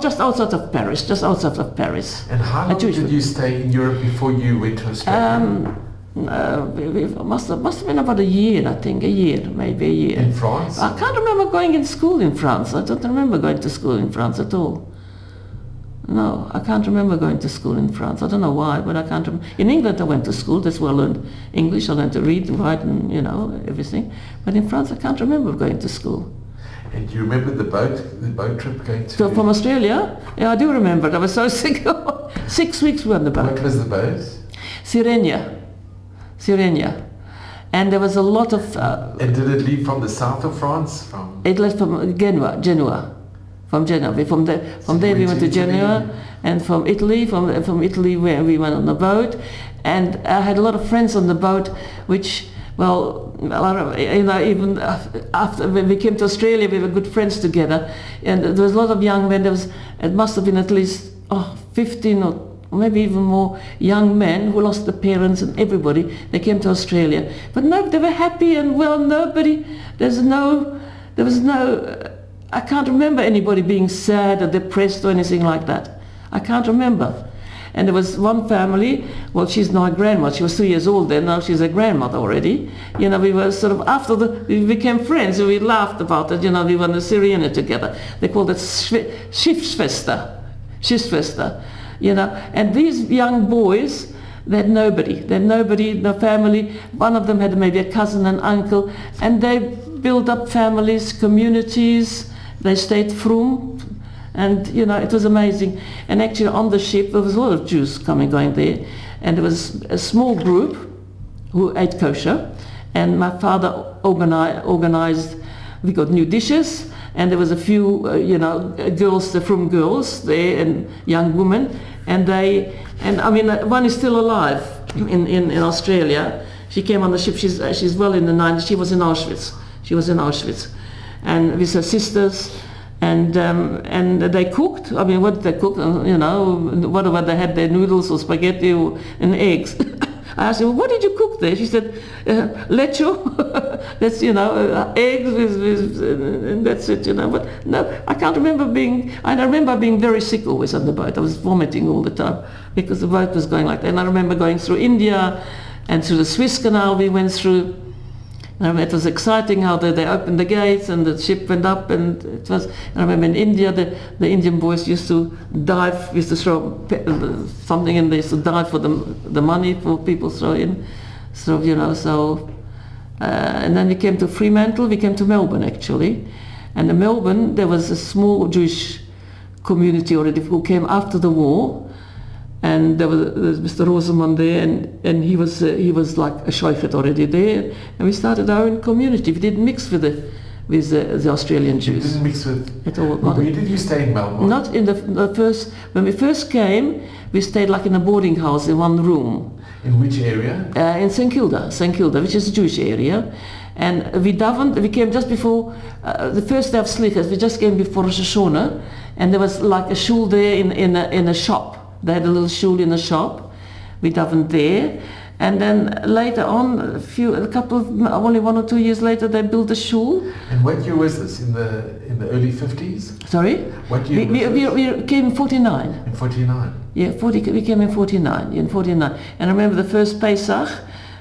Just outside of Paris, just outside of Paris. And how long did you stay in Europe before you went to Australia? We must have been about a year, I think, maybe a year. In France? I can't remember going in school in France. I don't remember going to school in France at all. No, I can't remember going to school in France. I don't know why, but I can't remember. In England I went to school, that's where I learned English, I learned to read and write and, you know, everything. But in France I can't remember going to school. And do you remember the boat trip going to... So from Australia? Yeah, I do remember. I was so sick. 6 weeks we were on the boat. What was the boat? Sirenia. And there was a lot of... and did it leave from the south of France? It left from Genoa. From Genoa. From there we went to Genoa, and from Italy where we went on the boat. And I had a lot of friends on the boat, which... Well, you know, even after when we came to Australia, we were good friends together, and there was a lot of young men. It must have been at least 15 or maybe even more young men who lost their parents and everybody. They came to Australia, but no, they were happy and well. There was no. I can't remember anybody being sad or depressed or anything like that. I can't remember. And there was one family, well, she's now a grandmother. She was 2 years old then, now she's a grandmother already. You know, we were sort of, we became friends, and we laughed about it. You know, we were in the Syrian together. They called it Schiffsschwester, you know. And these young boys, they had nobody, no family. One of them had maybe a cousin and uncle, and they built up families, communities. They stayed frum. And, you know, it was amazing. And actually on the ship, there was a lot of Jews going there. And there was a small group who ate kosher. And my father organized, we got new dishes. And there was a few, you know, girls, the frum girls there, and young women. And I mean, one is still alive in Australia. She came on the ship, she's well in the 90s. She was in Auschwitz. And with her sisters. And they cooked. I mean, what did they cook? You know, whatever they had, their noodles or spaghetti and eggs. I asked her, well, what did you cook there? She said, lecho. That's, you know, eggs and that's it, you know. But no, I can't remember I remember being very sick always on the boat. I was vomiting all the time because the boat was going like that. And I remember going through India and through the Suez Canal we went through. It was exciting how they opened the gates and the ship went up, and it was. I remember in India, the Indian boys used to dive, used to throw something in, they used to dive for the money for people throw in. So, you know, and then we came to Fremantle, we came to Melbourne actually. And in Melbourne, there was a small Jewish community already who came after the war. And there was Mr. Roseman there, and he was like a shoichet already there, and we started our own community. We didn't mix with the Australian Jews. You didn't mix with at all. Where did you stay in Melbourne? Not in the first. When we first came, we stayed like in a boarding house in one room. In which area? In St Kilda, which is a Jewish area. And we davened. We came just before the first day of Slichas. We just came before Rosh Hashanah, and there was like a shul there in a shop. They had a little shul in a shop. We davened there, and then later on, only 1 or 2 years later, they built a shul. And what year was this? In the early 50s? Sorry. What year? We came in 49. In 49. Yeah, we came in 49. And I remember the first Pesach,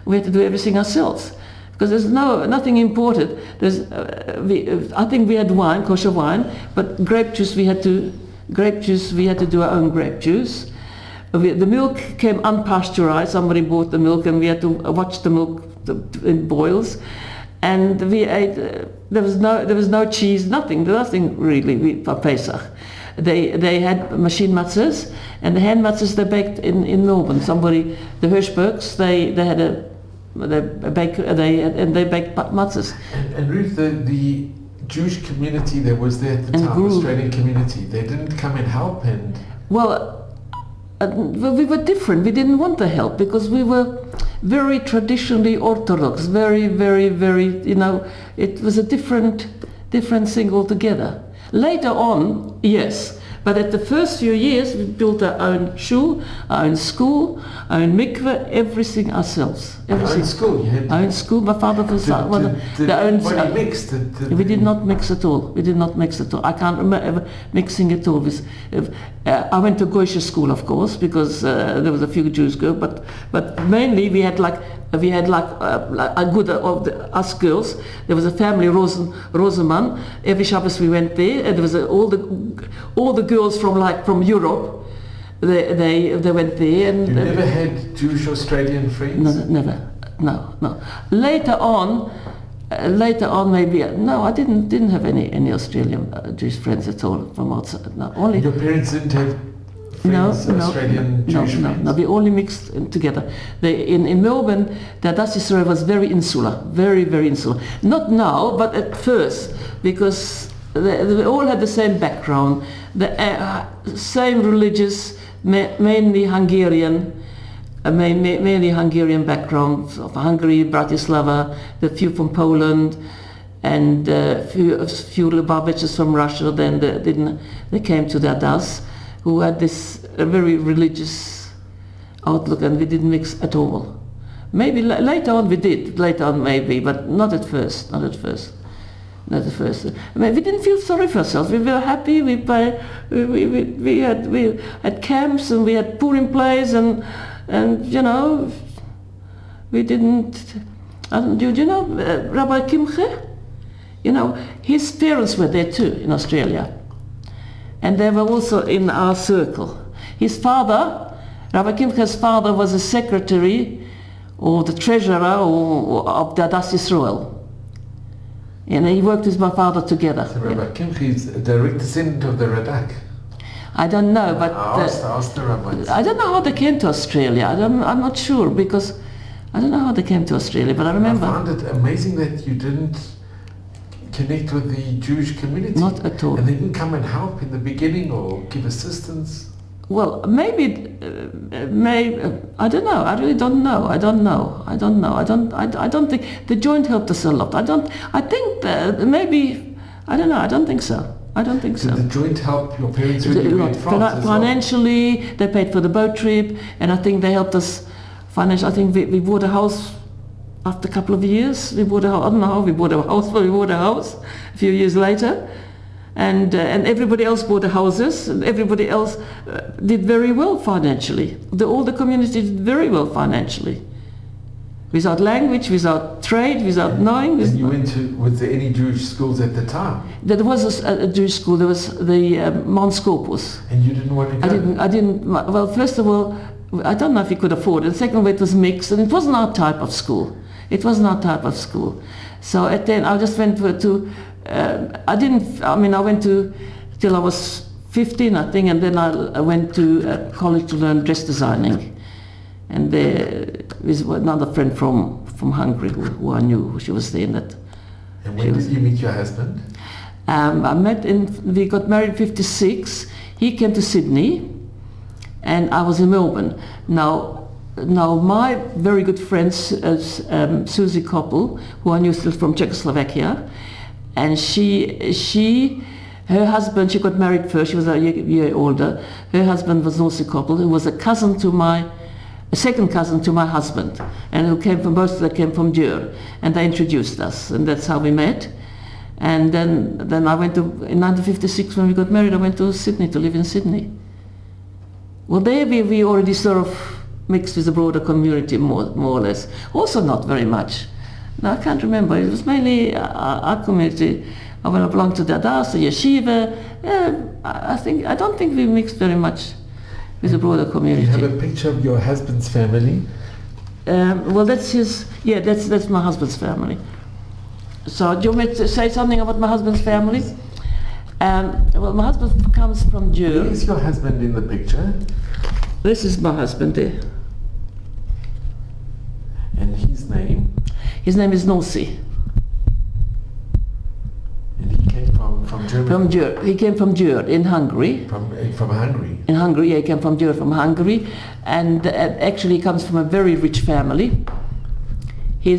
we had to do everything ourselves. Because there's nothing imported. I think we had wine, kosher wine, but grape juice we had to do our own grape juice. The milk came unpasteurized. Somebody bought the milk, and we had to watch the milk it boils. And we ate. There was no cheese, nothing really for Pesach. They had machine matzahs, and the hand matzahs they baked in Melbourne. The Hirschbergs, they had a They bake matzahs. And Ruth, the Jewish community that was there at the time, Australian community, they didn't come and help and... Well, we were different. We didn't want the help because we were very traditionally Orthodox, very, very, very, it was a different thing altogether. Later on, yes, but at the first few years we built our own shul, our own school, our own mikveh, everything ourselves. Everything. Our own school? You had our own school. My father was mixed? We did not mix at all. We did not mix at all. I can't remember ever mixing at all. I went to Goyish school, of course, because there was a few Jews go, but mainly we had like a good of us girls. There was a family, Roseman. Every Shabbos we went there, and there was all the girls from Europe. They went there. And you never had Jewish Australian friends? No, never. No. Later on, maybe no. I didn't have any Australian Jewish friends at all from outside. No, only. Your parents didn't have friends, Australian Jewish friends? No. We only mixed together. In Melbourne, the Adas Yisrael was very insular, very, very insular. Not now, but at first, because they all had the same background, the same religious, mainly Hungarian. Mainly Hungarian background of Hungary, Bratislava, the few from Poland, and a few Lubavitchers from Russia. Then they came to the Adas, who had this very religious outlook, and we didn't mix at all. Maybe later on we did, maybe, but not at first. I mean, we didn't feel sorry for ourselves. We were happy. We had camps and we had Purim plays and we didn't. Do you know Rabbi Kimche? His parents were there too in Australia, and they were also in our circle. His father, Rabbi Kimche's father, was a secretary or the treasurer of the Adas Yisrael. And he worked with my father together. So Rabbi Kimche is a direct descendant of the Radak. I don't know, but I asked the rabbis. I don't know how they came to Australia. I'm not sure because I don't know how they came to Australia. But I remember. I found it amazing that you didn't connect with the Jewish community. Not at all. And they didn't come and help in the beginning or give assistance. Well, maybe I don't know. I really don't know. I don't think the joint helped us a lot. I think maybe I don't know. I don't think so. Did the joint help your parents when you were in France financially? They paid for the boat trip, and I think they helped us financially. I think we bought a house after a couple of years. We bought a house. I don't know how we bought a house, but we bought a house a few years later. And everybody else bought the houses, and everybody else did very well financially. All the community did very well financially. Without language, without trade, without knowing. And you went to, was there any Jewish schools at the time? There was a Jewish school, there was the Mount Scopus. And you didn't want to go? I didn't, well, first of all, I don't know if we could afford it. Second of all, it was mixed, and it wasn't our type of school. So at then I just went to, I went to, till I was 15, I think, and then I went to college to learn dress designing. And there was another friend from Hungary who I knew, she was there. And when did you meet your husband? We got married in 56. He came to Sydney, and I was in Melbourne. Now my very good friend Susie Koppel, who I knew still from Czechoslovakia, and her husband, she got married first, she was a year older. Her husband was also Koppel, who was a second cousin to my husband, and who came from, both of them came from Dürr, and they introduced us, and that's how we met. And then I went to, in 1956 when we got married, I went to Sydney, to live in Sydney. Well, there we already sort of mixed with the broader community more or less. Also not very much. No, I can't remember. It was mainly our community. When I belonged to the Adas, the Yeshiva, I don't think we mixed very much with the broader community. You have a picture of your husband's family? Well, that's my husband's family. So do you want me to say something about my husband's family? Well, my husband comes from Jew. Where is your husband in the picture? This is my husband there. And his name? His name is Nossi. And he came from Germany? From Győr. He came from Győr in Hungary. From Hungary? In Hungary, yeah, he came from Győr, from Hungary. And actually he comes from a very rich family. They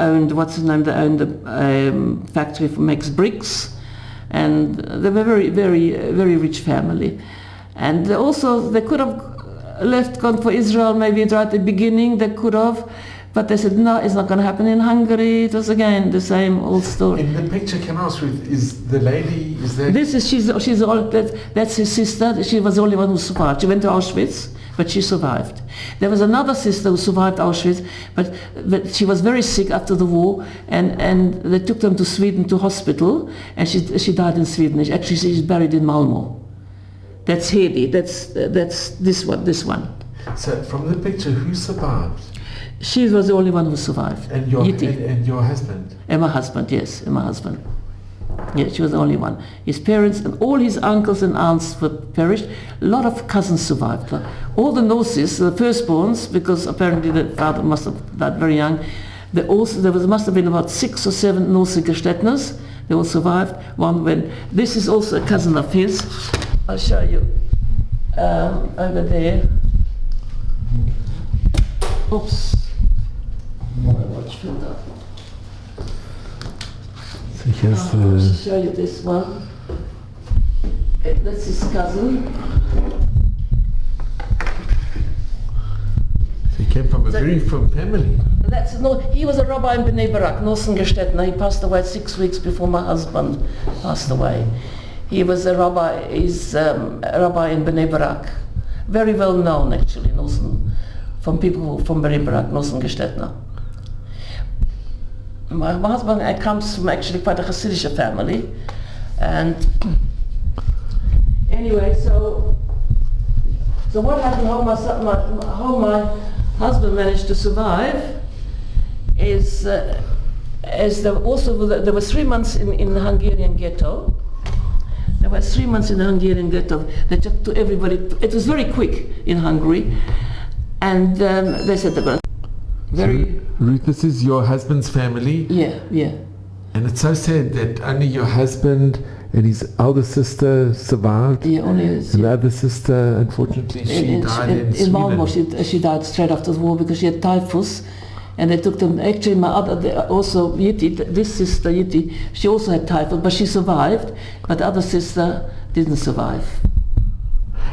owned what's his name? They owned a factory that makes bricks, and they were very, very, very rich family. And also they could have gone for Israel maybe right at the beginning. They could have, but they said no, it's not going to happen in Hungary. It was again the same old story. In the picture, can I ask Ruth, is the lady? Is that? That's his sister. She was the only one who survived. She went to Auschwitz, but she survived. There was another sister who survived Auschwitz, but she was very sick after the war, and they took them to Sweden to hospital, and she died in Sweden. Actually, she's buried in Malmö. That's Hedi. That's this one. This one. So from the picture, who survived? She was the only one who survived. And your husband? And my husband, yes, and my husband. Yeah, she was the only one. His parents and all his uncles and aunts were perished. A lot of cousins survived. All the Nossis, the firstborns, because apparently the father must have died very young. Must have been about 6 or 7 Ruth Gestetners. They all survived. This is also a cousin of his. I'll show you over there. Oops. My watch filled up. So here's I'll show you this one. That's his cousin. So he came from a very firm family. He was a rabbi in Bnei Brak, Ruth Gestetner. He passed away 6 weeks before my husband passed away. He was a rabbi. He's a rabbi in Bnei Brak, very well known actually, from people from Bnei Brak, Ruth Gestetner. My husband comes from actually quite a Hasidic family, and anyway, so what happened? How my husband managed to survive is there were 3 months in the Hungarian ghetto. There were 3 months in the Hungarian ghetto. They took to everybody. It was very quick in Hungary, and they said they're going to Ruth, this is your husband's family? Yeah. And it's so sad that only your husband and his elder sister survived. Yeah, only his. And the other sister, unfortunately, she died in Sweden. Malmö, she died straight after the war because she had typhus. And they took them, actually my other, also Yitti, this sister Yitti, she also had typhus, but she survived. But the other sister didn't survive.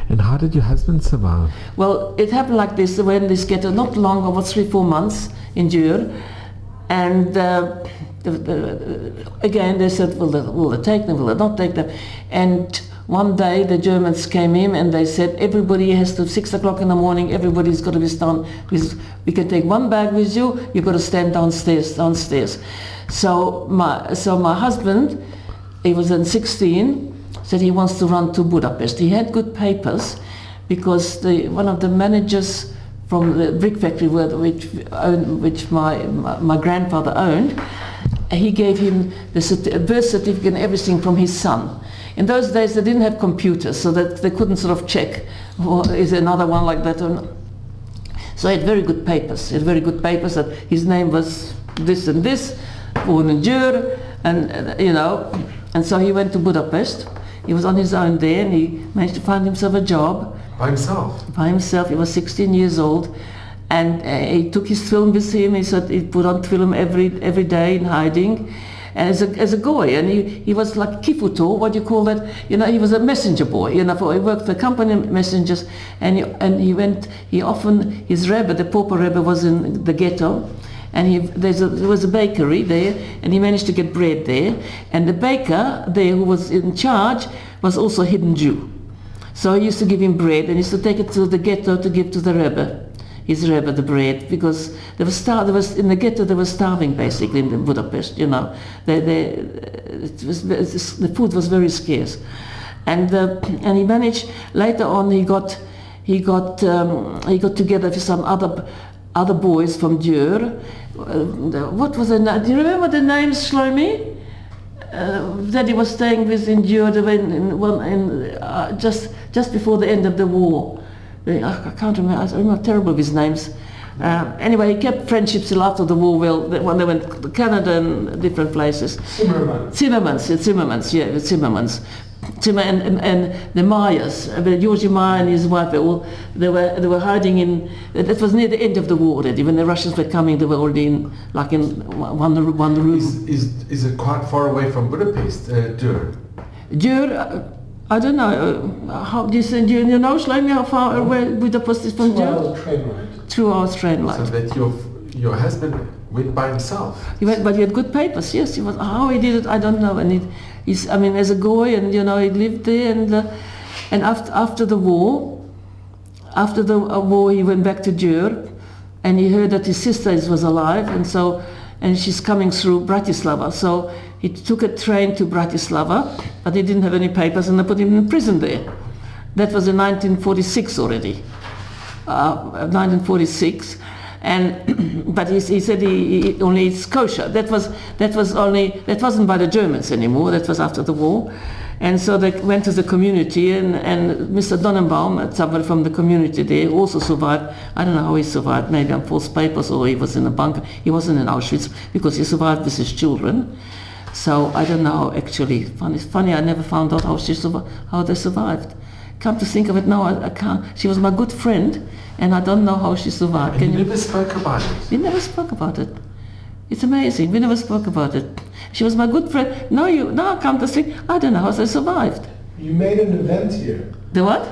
And how did your husband survive? Well, it happened like this, when this ghetto, not long, about 3-4 months in Győr, and again they said, will they take them, will they not take them? And one day the Germans came in and they said, everybody has to, 6 o'clock in the morning, everybody's got to be stand, we can take one bag with you, you've got to stand downstairs. So my husband, he was then 16, said he wants to run to Budapest. He had good papers because one of the managers from the brick factory which my grandfather owned, he gave him the birth certificate and everything from his son. In those days they didn't have computers, so that they couldn't sort of check, is there another one like that or not. So he had very good papers. That his name was this and this, born in Győr, and and so he went to Budapest. He was on his own there, and he managed to find himself a job. By himself? By himself. He was 16 years old, and he took his film with him. He said he put on film every day in hiding, and as a goy, and he was like kifuto, what do you call that? He was a messenger boy. He worked for company messengers, and his Rebbe, the pauper Rebbe, was in the ghetto. And there was a bakery there, and he managed to get bread there. And the baker there, who was in charge, was also a hidden Jew. So he used to give him bread, and he used to take it to the ghetto to give to the Rebbe, his Rebbe, the bread, because in the ghetto they were starving basically in Budapest. The food was very scarce, and he managed. Later on, he got together with some other boys from Győr. What was the name? Do you remember the names, Shlomi? That he was staying with in Győr just before the end of the war. I can't remember. I'm not terrible with names. Anyway, he kept friendships till after the war, when they went to Canada and different places. Zimmermans, yeah, Zimmermans. And the Mayas, Georgi Meyer and his wife, they were hiding in. It was near the end of the war already. When the Russians were coming, they were already in one room. Is it quite far away from Budapest, Győr? Győr, I don't know. How do you say? Do you know, Shlomi, how far away Budapest is from Győr? 2 hours train ride. 2 hours train ride. So that your husband went by himself. He went, but he had good papers. Yes, he was. How he did it, I don't know. And he's, I mean, as a goy, and he lived there. And after the war, he went back to Győr, and he heard that his sister was alive, and she's coming through Bratislava. So he took a train to Bratislava, but he didn't have any papers, and they put him in prison there. That was in 1946 already. 1946. But he said he only eats kosher. That wasn't by the Germans anymore. That was after the war, and so they went to the community. And Mr. Donnenbaum, somebody from the community there, also survived. I don't know how he survived. Maybe on false papers, or he was in a bunker. He wasn't in Auschwitz because he survived with his children. So I don't know. Actually, funny. I never found out how they survived. Come to think of it now, I can't. She was my good friend, and I don't know how she survived. And you never spoke about it? We never spoke about it. It's amazing. We never spoke about it. She was my good friend. Now I come to think, I don't know how they survived. You made an event here. The what?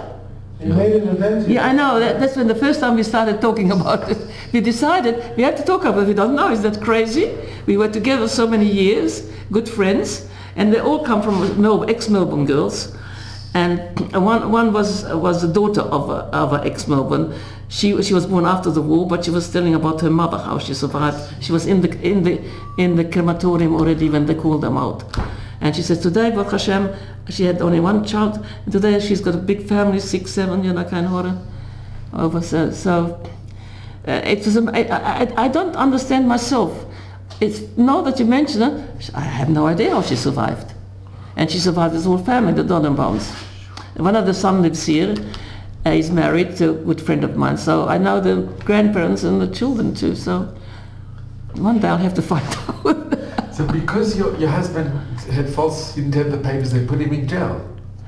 You made an event here. Yeah, I know. That's when the first time we started talking about it. We decided we had to talk about it. We don't know. Is that crazy? We were together so many years, good friends, and they all come from ex-Melbourne girls. And one was the daughter of an ex-Melbourne. She was born after the war, but she was telling about her mother, how she survived. She was in the crematorium already when they called them out. And she said, today, Baruch Hashem, she had only one child. And today she's got a big family, 6, 7, kind of horror. It was. I don't understand myself. Now that you mention it, I have no idea how she survived. And she survived his whole family, the Donnenbaums. One of the sons lives here. He's married to a good friend of mine. So I know the grandparents and the children too. So one day I'll have to find out. So because your husband didn't have the papers, they put him in jail?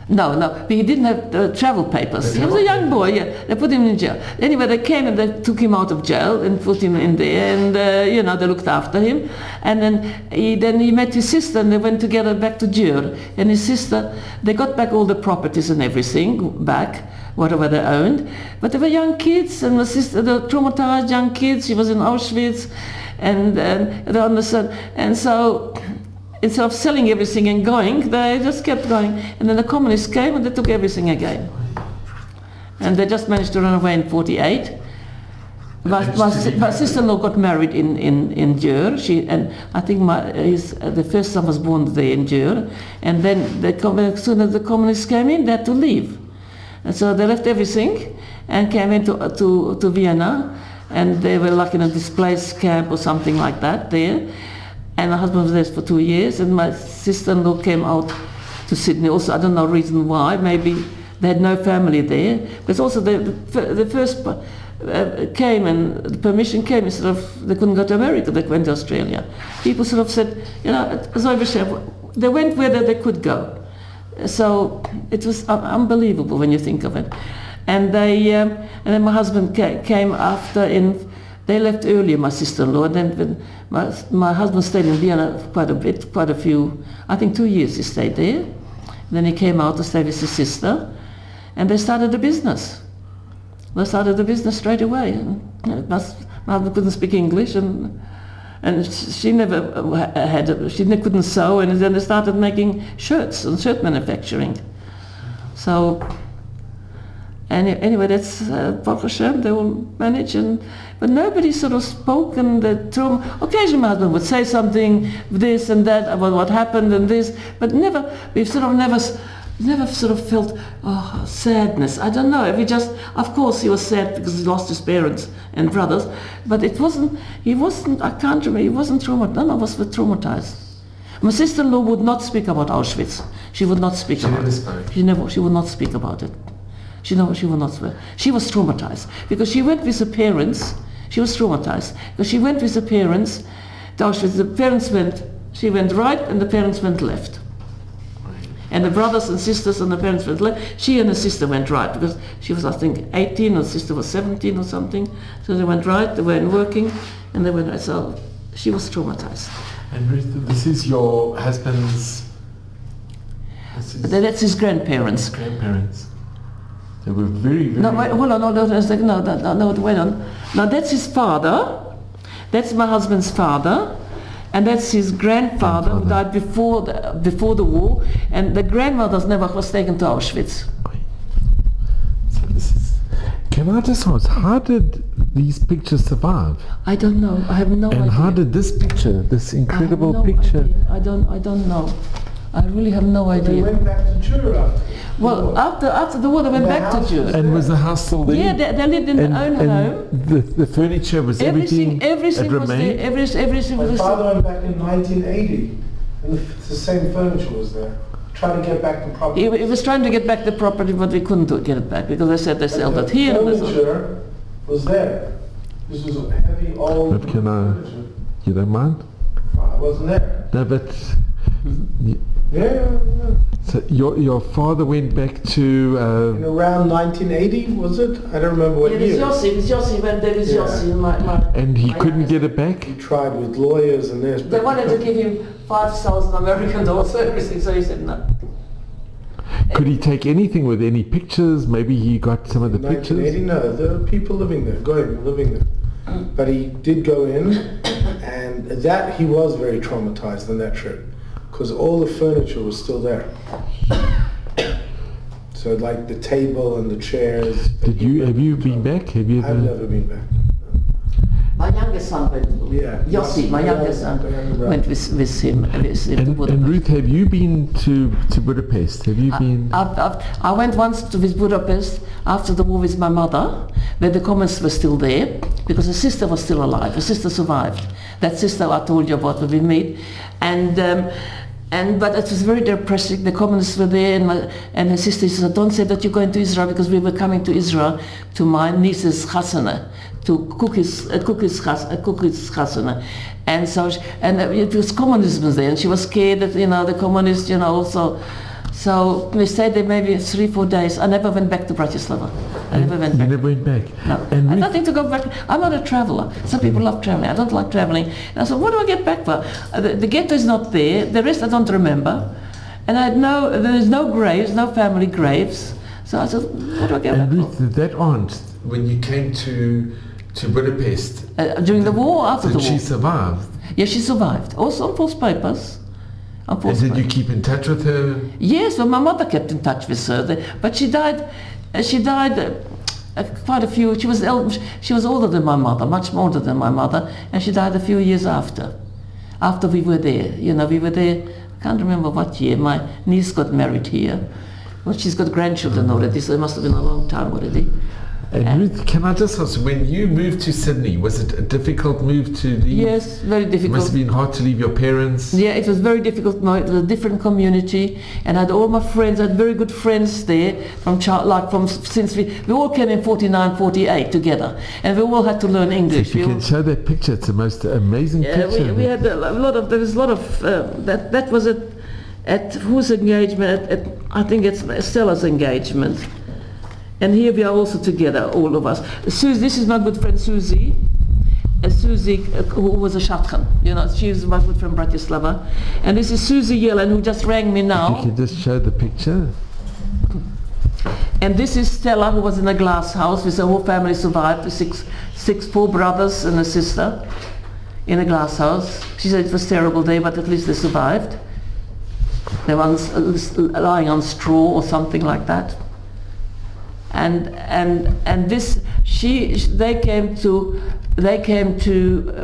No, he didn't have the travel papers. He was a young boy, yeah. They put him in jail. Anyway, they came and they took him out of jail and put him in there, and they looked after him. And then he met his sister, and they went together back to Győr. And his sister, they got back all the properties and everything back, whatever they owned. But they were young kids, and the sister, the traumatized young kids. She was in Auschwitz, and they understood. And so, instead of selling everything and going, they just kept going. And then the communists came and they took everything again. And they just managed to run away in 1948. My sister-in-law got married in Győr. And I think the first son was born there in Győr. And then as soon as the communists came in, they had to leave. And so they left everything and came into Vienna. And they were like in a displaced camp or something like that there. And my husband was there for 2 years, and my sister-in-law came out to Sydney also. I don't know the reason why. Maybe they had no family there. But also the first came, and the permission came, instead of they couldn't go to America, they went to Australia. People sort of said, they went where they could go. So it was unbelievable when you think of it. And then my husband came after they left earlier, my sister-in-law, and then my husband stayed in Vienna quite a few, I think 2 years he stayed there. And then he came out to stay with his sister, and they started a business. They started the business straight away. My husband couldn't speak English, and she never she couldn't sew, and then they started making shirts and shirt manufacturing. So anyway, that's Baruch Hashem, they will manage, but nobody sort of spoke, and occasionally my husband would say something, this and that, about what happened and this, but we've sort of never sort of felt sadness. I don't know, of course he was sad because he lost his parents and brothers, but he wasn't traumatized, none of us were traumatized. My sister-in-law would not speak about Auschwitz. She would not speak about it. She would not speak about it. She would not swear. She was traumatized because she went with her parents. She was traumatized because she went with the parents to Auschwitz. The parents went, she went right and the parents went left. And the brothers and sisters and the parents went left. She and her sister went right because she was, I think, 18 or the sister was 17 or something. So they went right, they weren't working, and they went right. So she was traumatized. And Ruth, this is your husband's... That's his grandparents. His grandparents. They were very, very... No, wait, hold on, no, wait on. Now that's his father. That's my husband's father. And that's his grandfather who died before the war. And the grandmother's never was taken to Auschwitz. So this is... Can I just ask, how did these pictures survive? I don't know. I have no idea. And how did this picture, this incredible picture... I don't know. I really have no idea. They went back to Jura. Well, after the war, they went back to Jura. And was the house still there? Yeah, they lived in their own home. The furniture was everything was remained? there. Everything My was father went back in 1980, and the same furniture was there. Trying to get back the property. He was trying to get back the property, but we couldn't get it back because they said they sold it here. The furniture was there. This was a heavy old furniture. You don't mind? I wasn't there. No, but... Yeah. So your father went back to... In around 1980, was it? I don't remember what year. It was Yossi went there with Yossi. And he couldn't get it back? He tried with lawyers and this. They wanted to give him 5,000 American dollars for everything, so he said no. Could he take anything with any pictures? Maybe he got some of the pictures? 1980, no. There were people living there, living there. But he did go in, and that he was very traumatized on that trip. Because all the furniture was still there. So like the table and the chairs. Have you been back? Have you ever? I've never been back. My youngest son went. Yeah. Yossi, my youngest son, went with him. And Ruth, have you been to Budapest? Have you been? I went once to Budapest after the war with my mother, where the communists were still there, because her sister was still alive. Her sister survived. That sister I told you about when we met, but it was very depressing. The communists were there, and her sister said, "Don't say that you're going to Israel," because we were coming to Israel to my niece's chasana, to cookies chasana, and so it was communism there, and she was scared that the communists also. So we stayed there maybe 3-4 days. I never went back to Bratislava. I never went back. You never went back? No. And I don't think to go back. I'm not a traveller. Some people love travelling. I don't like travelling. And I said, what do I get back for? The ghetto is not there. The rest I don't remember. And there is no graves, no family graves. So I said, what do I get back for? And Ruth, that aunt, when you came to Budapest... during the war or after the war? Did she survive? Yes, she survived. Also on false papers. And did you keep in touch with her? Yes, well, my mother kept in touch with her, but she died. Quite a few. She was older than my mother, much older than my mother, and she died a few years after. After we were there, we were there. I can't remember what year. My niece got married here. Well, she's got grandchildren already, so it must have been a long time already. And Ruth, can I just ask, when you moved to Sydney, was it a difficult move to leave? Yes, very difficult. It must have been hard to leave your parents. Yeah, it was very difficult. No, it was a different community, and I had all my friends. I had very good friends there since we all came in 49, 48 together, and we all had to learn English. If you can show that picture, it's the most amazing picture. We had there was a lot of that was at whose engagement? I think it's Stella's engagement. And here we are also together, all of us. Susie, this is my good friend Susie. Susie, who was a shotgun. She was my good friend Bratislava. And this is Susie Yellen, who just rang me now. If you can just show the picture. And this is Stella, who was in a glass house with her whole family survived. Four brothers and a sister in a glass house. She said it was a terrible day, but at least they survived. They were lying on straw or something like that. And this they came to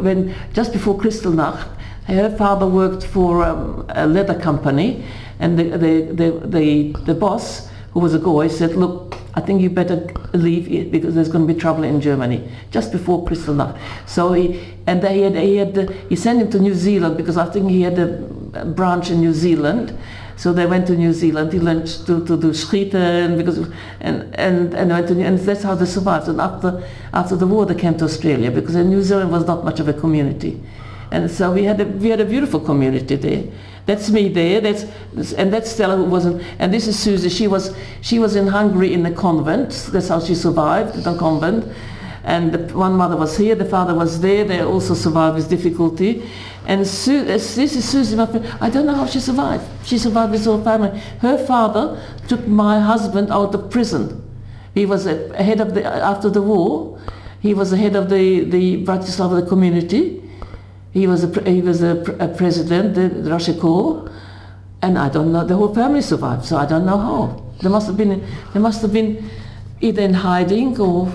when just before Kristallnacht. Her father worked for a leather company, and the boss, who was a Goy, said, "Look, I think you better leave because there's going to be trouble in Germany." Just before Kristallnacht. So he sent him to New Zealand because I think he had a branch in New Zealand. So they went to New Zealand. He learned to do schieten and went to, and that's how they survived. And after the war, they came to Australia because in New Zealand was not much of a community, and so we had a beautiful community there. That's me there. That's Stella who wasn't. And this is Susie. She was in Hungary in the convent. That's how she survived in the convent. And one mother was here, the father was there. They also survived with difficulty. And this is Susie, my friend. I don't know how she survived. She survived with her family. Her father took my husband out of prison. He was head of after the war. He was the head of the Brataslava community. He was a president, the Russia Corps, and I don't know. The whole family survived, so I don't know how. They must have been either in hiding or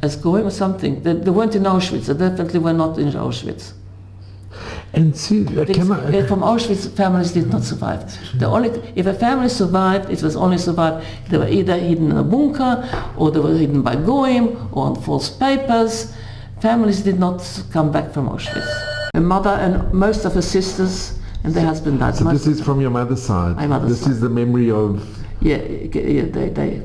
as going or something. They weren't in Auschwitz. They definitely were not in Auschwitz. And see, from Auschwitz, families did not survive. If a family survived, it was only survived. They were either hidden in a bunker, or they were hidden by goyim, or on false papers. Families did not come back from Auschwitz. My mother and most of her sisters and their husband died. So this is from your mother's side? My mother's side. This is the memory of... Yeah, they...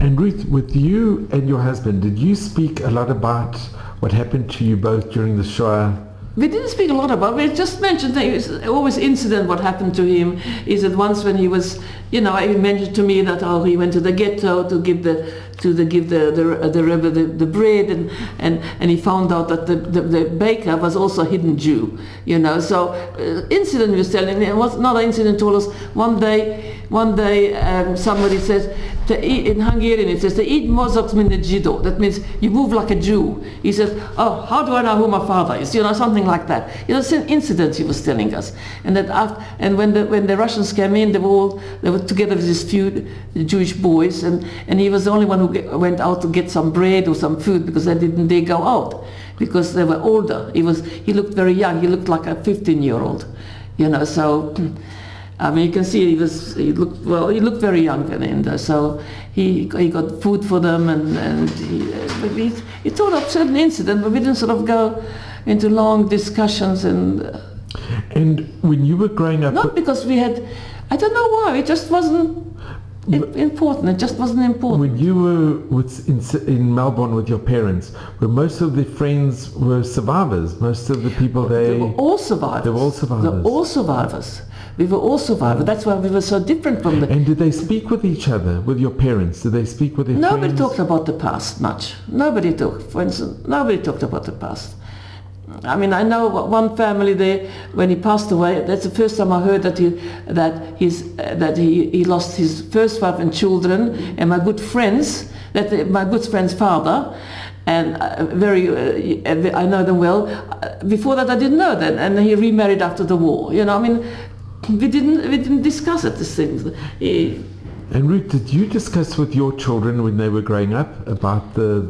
And Ruth, with you and your husband, did you speak a lot about what happened to you both during the Shoah? We didn't speak a lot about it. We just mentioned that it was always incident what happened to him. Is that once when he was, he mentioned to me that he went to the ghetto to give the Rebbe the bread, and he found out that the baker was also a hidden Jew. So incident he was telling me. Another incident told us one day somebody says in Hungarian it says to eat mozog min the Jido. That means you move like a Jew. He says, oh, how do I know who my father is? Something like that. It's an incident he was telling us. And that when the Russians came in, they were together with these few Jewish boys, and he was the only one who went out to get some bread or some food because they didn't dare go out because they were older. He looked very young. He looked like a 15-year-old. So. I mean, you can see he looked very young then, so he got food for them, and he told of certain incident, but we didn't sort of go into long discussions and when you were growing up, not because we had, I don't know why, it just wasn't important. It just wasn't important. When you were in Melbourne with your parents, were most of the friends were survivors? Most of the people they were all survivors. They were all survivors. They were all survivors. We were all survivors. That's why we were so different from them. And did they speak with each other, with your parents? Did they speak with their friends? Nobody talked about the past much. Nobody talked about the past. I mean, I know one family there, when he passed away, that's the first time I heard that he lost his first wife and children, and my good friend's father, and I know them well. Before that I didn't know that, and he remarried after the war. I mean, we didn't discuss it, these things. And Ruth, did you discuss with your children when they were growing up about the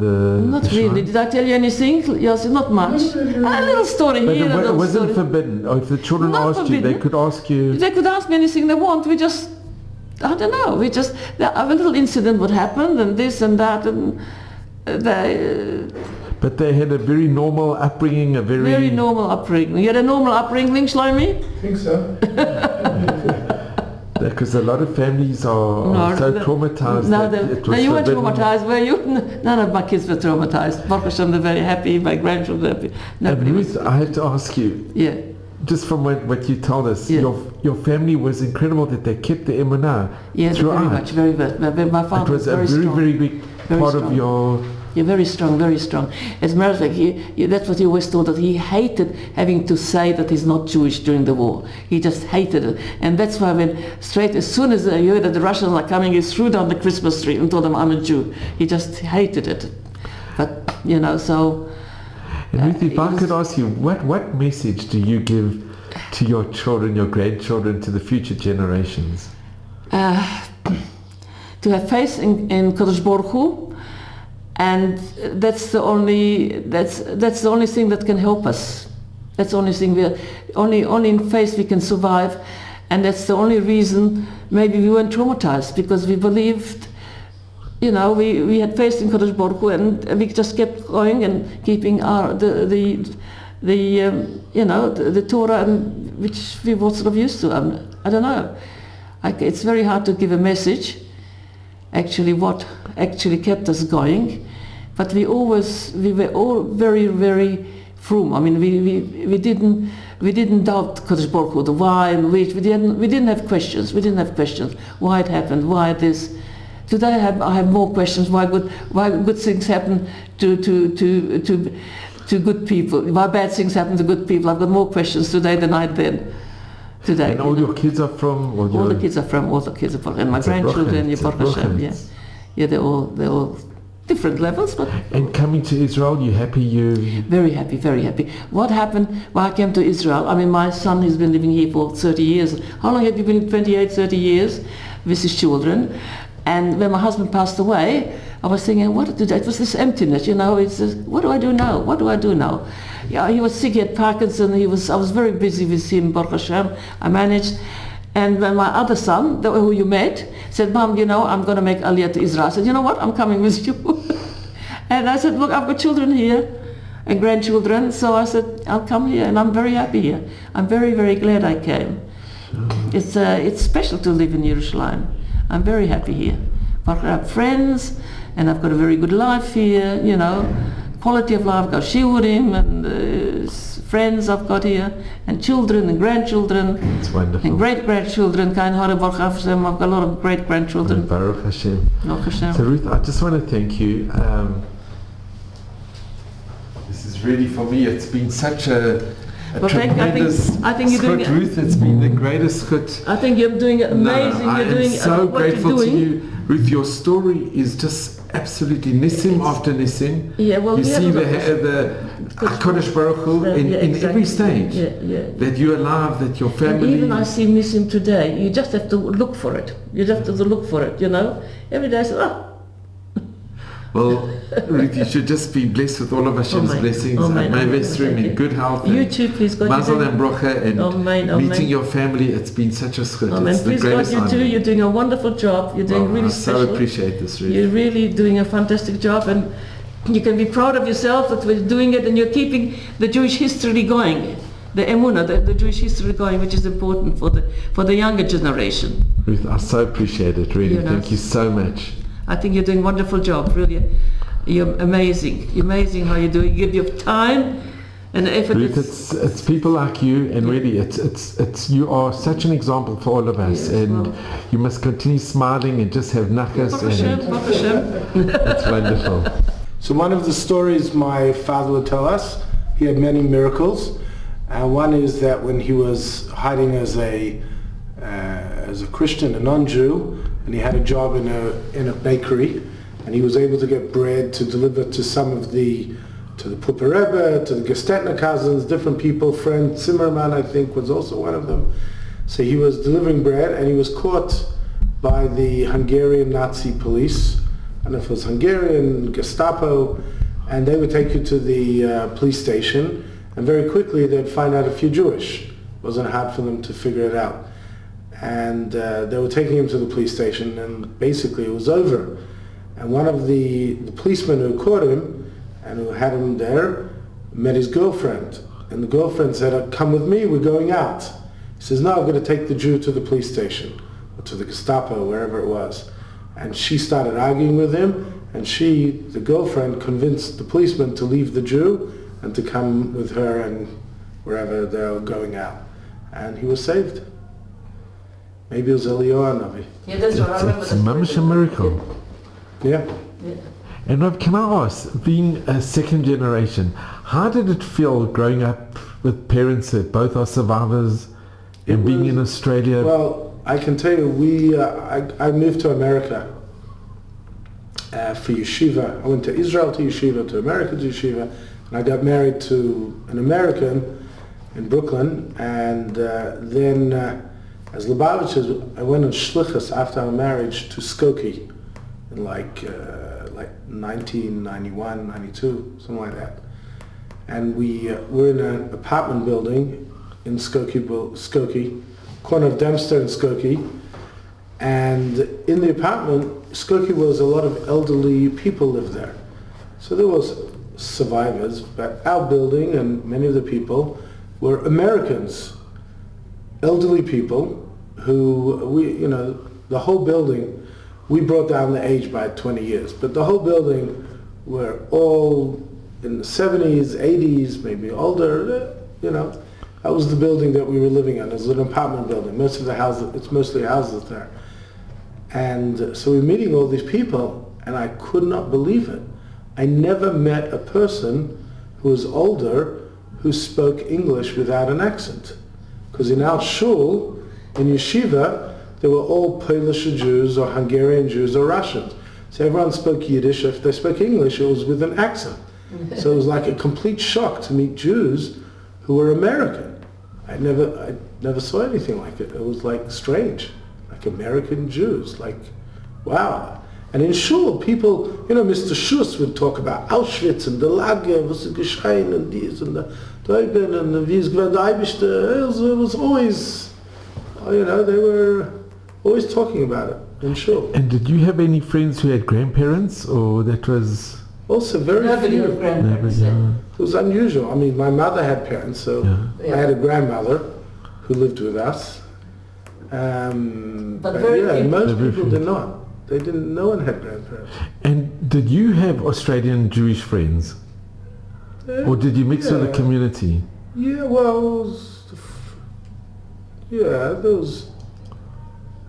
Not really. Did I tell you anything? Yes, not much. A little story but here. It wasn't forbidden. Or if the children Not asked forbidden. you, they could ask you. They could ask me anything they want. We just, I don't know. A little incident would happen, and this and that, and But they had a very normal upbringing, very normal upbringing. You had a normal upbringing, Shlomi? I think so. Because a lot of families are so traumatized. No, you weren't traumatized, were you? None of my kids were traumatized. Baruch Hashem, they're very happy. My grandchildren are happy. And Ruth, I have to ask you. Yeah. Just from what you told us, yeah. your family was incredible that they kept the emunah throughout. Very much. My father was very strong. It was a very big part of your... Yeah, very strong, very strong. As a matter of fact, that's what he always thought, that he hated having to say that he's not Jewish during the war. He just hated it. And that's why as soon as he heard that the Russians are coming, he threw down the Christmas tree and told them, I'm a Jew. He just hated it. But, so... And Ruth, if I could ask you, what message do you give to your children, your grandchildren, to the future generations? To have faith in Kadosh Baruch Hu, and that's the only thing that can help us. That's the only thing only in faith we can survive, and that's the only reason maybe we weren't traumatized, because we believed, we had faith in Kadosh Baruch Hu, and we just kept going and keeping the the Torah, which we were sort of used to. I don't know. It's very hard to give a message. Actually, what actually kept us going, but we were all very, very frum. I mean, we didn't doubt Kodesh Baruch Hu, the why and which. We didn't have questions. We didn't have questions. Why it happened? Why this? Today I have more questions. Why good things happen to good people? Why bad things happen to good people? I've got more questions today than I had then. Today. And all your kids are from? All the kids are from. And my grandchildren, Baruch Hashem, yeah, they're all different levels. But and coming to Israel, you happy? Very happy, very happy. What happened when I came to Israel? I mean, my son has been living here for 30 years. How long have you been? 28, 30 years with his children. And when my husband passed away, I was thinking, it was this emptiness, it's just, what do I do now? What do I do now? Yeah, he was sick, he had Parkinson, I was very busy with him, Baruch Hashem, I managed. And when my other son, who you met, said, Mom, I'm going to make Aliyah to Israel. I said, you know what, I'm coming with you. And I said, look, I've got children here and grandchildren, so I said, I'll come here, and I'm very happy here. I'm very, very glad I came. It's special to live in Yerushalayim. I'm very happy here. I have friends, and I've got a very good life here, quality of life. I've got shiurim and friends I've got here, and children and grandchildren. It's wonderful. And great-grandchildren. I've got a lot of great-grandchildren. Baruch Hashem. Baruch Hashem. So Ruth, I just want to thank you. This is really, for me, it's been such a tremendous I think you're doing it. Ruth, it's been the greatest chut. I think you're doing it amazing. I am so grateful to you. Ruth, your story is just absolutely Nissim after Nissim. Yeah, well, you see the Kodesh Baruch Hu in every stage. That you're alive, that your family... And even I see Nissim today. You just have to look for it. You just have to look for it, Every day I say, Well, Ruth, you should just be blessed with all of Hashem's blessings. May Vesrim in good health. You too, please God. Mazel and brocha, and meeting your family. It's been such a schut. It's the please God, you too. You're doing a wonderful job. You're doing really special. I so appreciate this, Ruth. You're really doing a fantastic job, and you can be proud of yourself that we're doing it, and you're keeping the Jewish history going. The emunah, the Jewish history going, which is important for the younger generation. Ruth, I so appreciate it, really. Thank you so much. I think you're doing a wonderful job, really. You're amazing. You're amazing how you do it. You give your time and effort. Ruth, it's people like you, and really, it's you are such an example for all of us, and you must continue smiling and just have nachas. It's wonderful. So one of the stories my father would tell us, he had many miracles. One is that when he was hiding as a Christian, a non-Jew, and he had a job in a bakery, and he was able to get bread to deliver to to the Puppe Rebbe, to the Gestetner cousins, different people. Friend Zimmerman, I think, was also one of them. So he was delivering bread, and he was caught by the Hungarian Nazi police. I don't know if it was Hungarian, Gestapo, and they would take you to the police station, and very quickly they'd find out if you're Jewish. It wasn't hard for them to figure it out. And they were taking him to the police station, and basically it was over. And one of the policemen who caught him and who had him there met his girlfriend. And the girlfriend said, come with me, we're going out. He says, no, I'm going to take the Jew to the police station, or to the Gestapo, wherever it was. And she started arguing with him, and the girlfriend, convinced the policeman to leave the Jew and to come with her and wherever they were going out. And he was saved. Maybe it was Eliyahu Navi. Yeah, that's what I remember. It's a miracle. Yeah. And Rob, can I ask, being a second generation, how did it feel growing up with parents that both are survivors and being in Australia? Well, I can tell you, I moved to America for yeshiva. I went to Israel to yeshiva, to America to yeshiva, and I got married to an American in Brooklyn, and then as Lubavitchers, I went on shlichus after our marriage to Skokie in like 1991, 92, something like that. And we were in an apartment building in Skokie, corner of Dempster and Skokie. And in the apartment, Skokie was a lot of elderly people lived there. So there was survivors, but our building and many of the people were Americans, elderly people who the whole building, we brought down the age by 20 years, but the whole building were all in the 70s, 80s, maybe older, That was the building that we were living in. It was an apartment building. Most of the houses, it's mostly houses there. And so we were meeting all these people, and I could not believe it. I never met a person who was older who spoke English without an accent. Because in our shul, in yeshiva, they were all Polish Jews or Hungarian Jews or Russians. So everyone spoke Yiddish. If they spoke English, it was with an accent. So it was like a complete shock to meet Jews who were American. I never saw anything like it. It was like strange, like American Jews, like, wow. And in shul, people, Mr. Schuss would talk about Auschwitz and the Lager, was geschehen and dies and the Teuben and wie es gewesen Eibischte. It was always, they were always talking about it in shul. And did you have any friends who had grandparents, or that was... Also very Nobody few. had grandparents. It was unusual. I mean, my mother had parents, so I had a grandmother who lived with us. But most people did not. They didn't. No one had grandparents. And did you have Australian Jewish friends, or did you mix with the community? Yeah, well, those.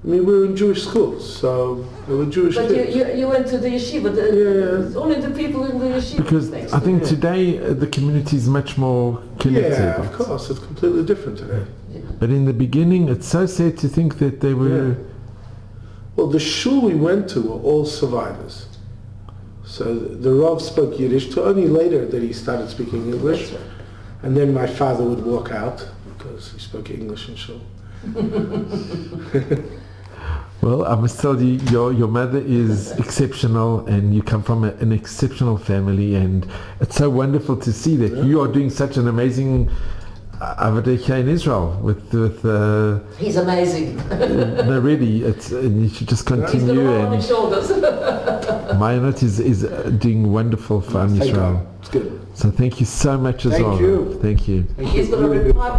I mean, we were in Jewish schools, so there were Jewish kids. But you went to the yeshiva. Only the people in the yeshiva. Because I think today the community is much more connected. Yeah, of course, it's completely different today. Yeah. But in the beginning, it's so sad to think that they were... Yeah. Well, the shul we went to were all survivors. So the Rav spoke Yiddish, till only later that he started speaking English. Right. And then my father would walk out because he spoke English in shul. Well, I must tell you, your mother is exceptional, and you come from an exceptional family, and it's so wonderful to see that you are doing such an amazing Avodah in Israel with He's amazing. no, really, and you should just continue. He's got a lot on And his shoulders. Mayanot is doing wonderful for Am Thank Yisrael. God. It's good. So thank you so much as Thank well. you. Thank you. Thank He's you. got a reply.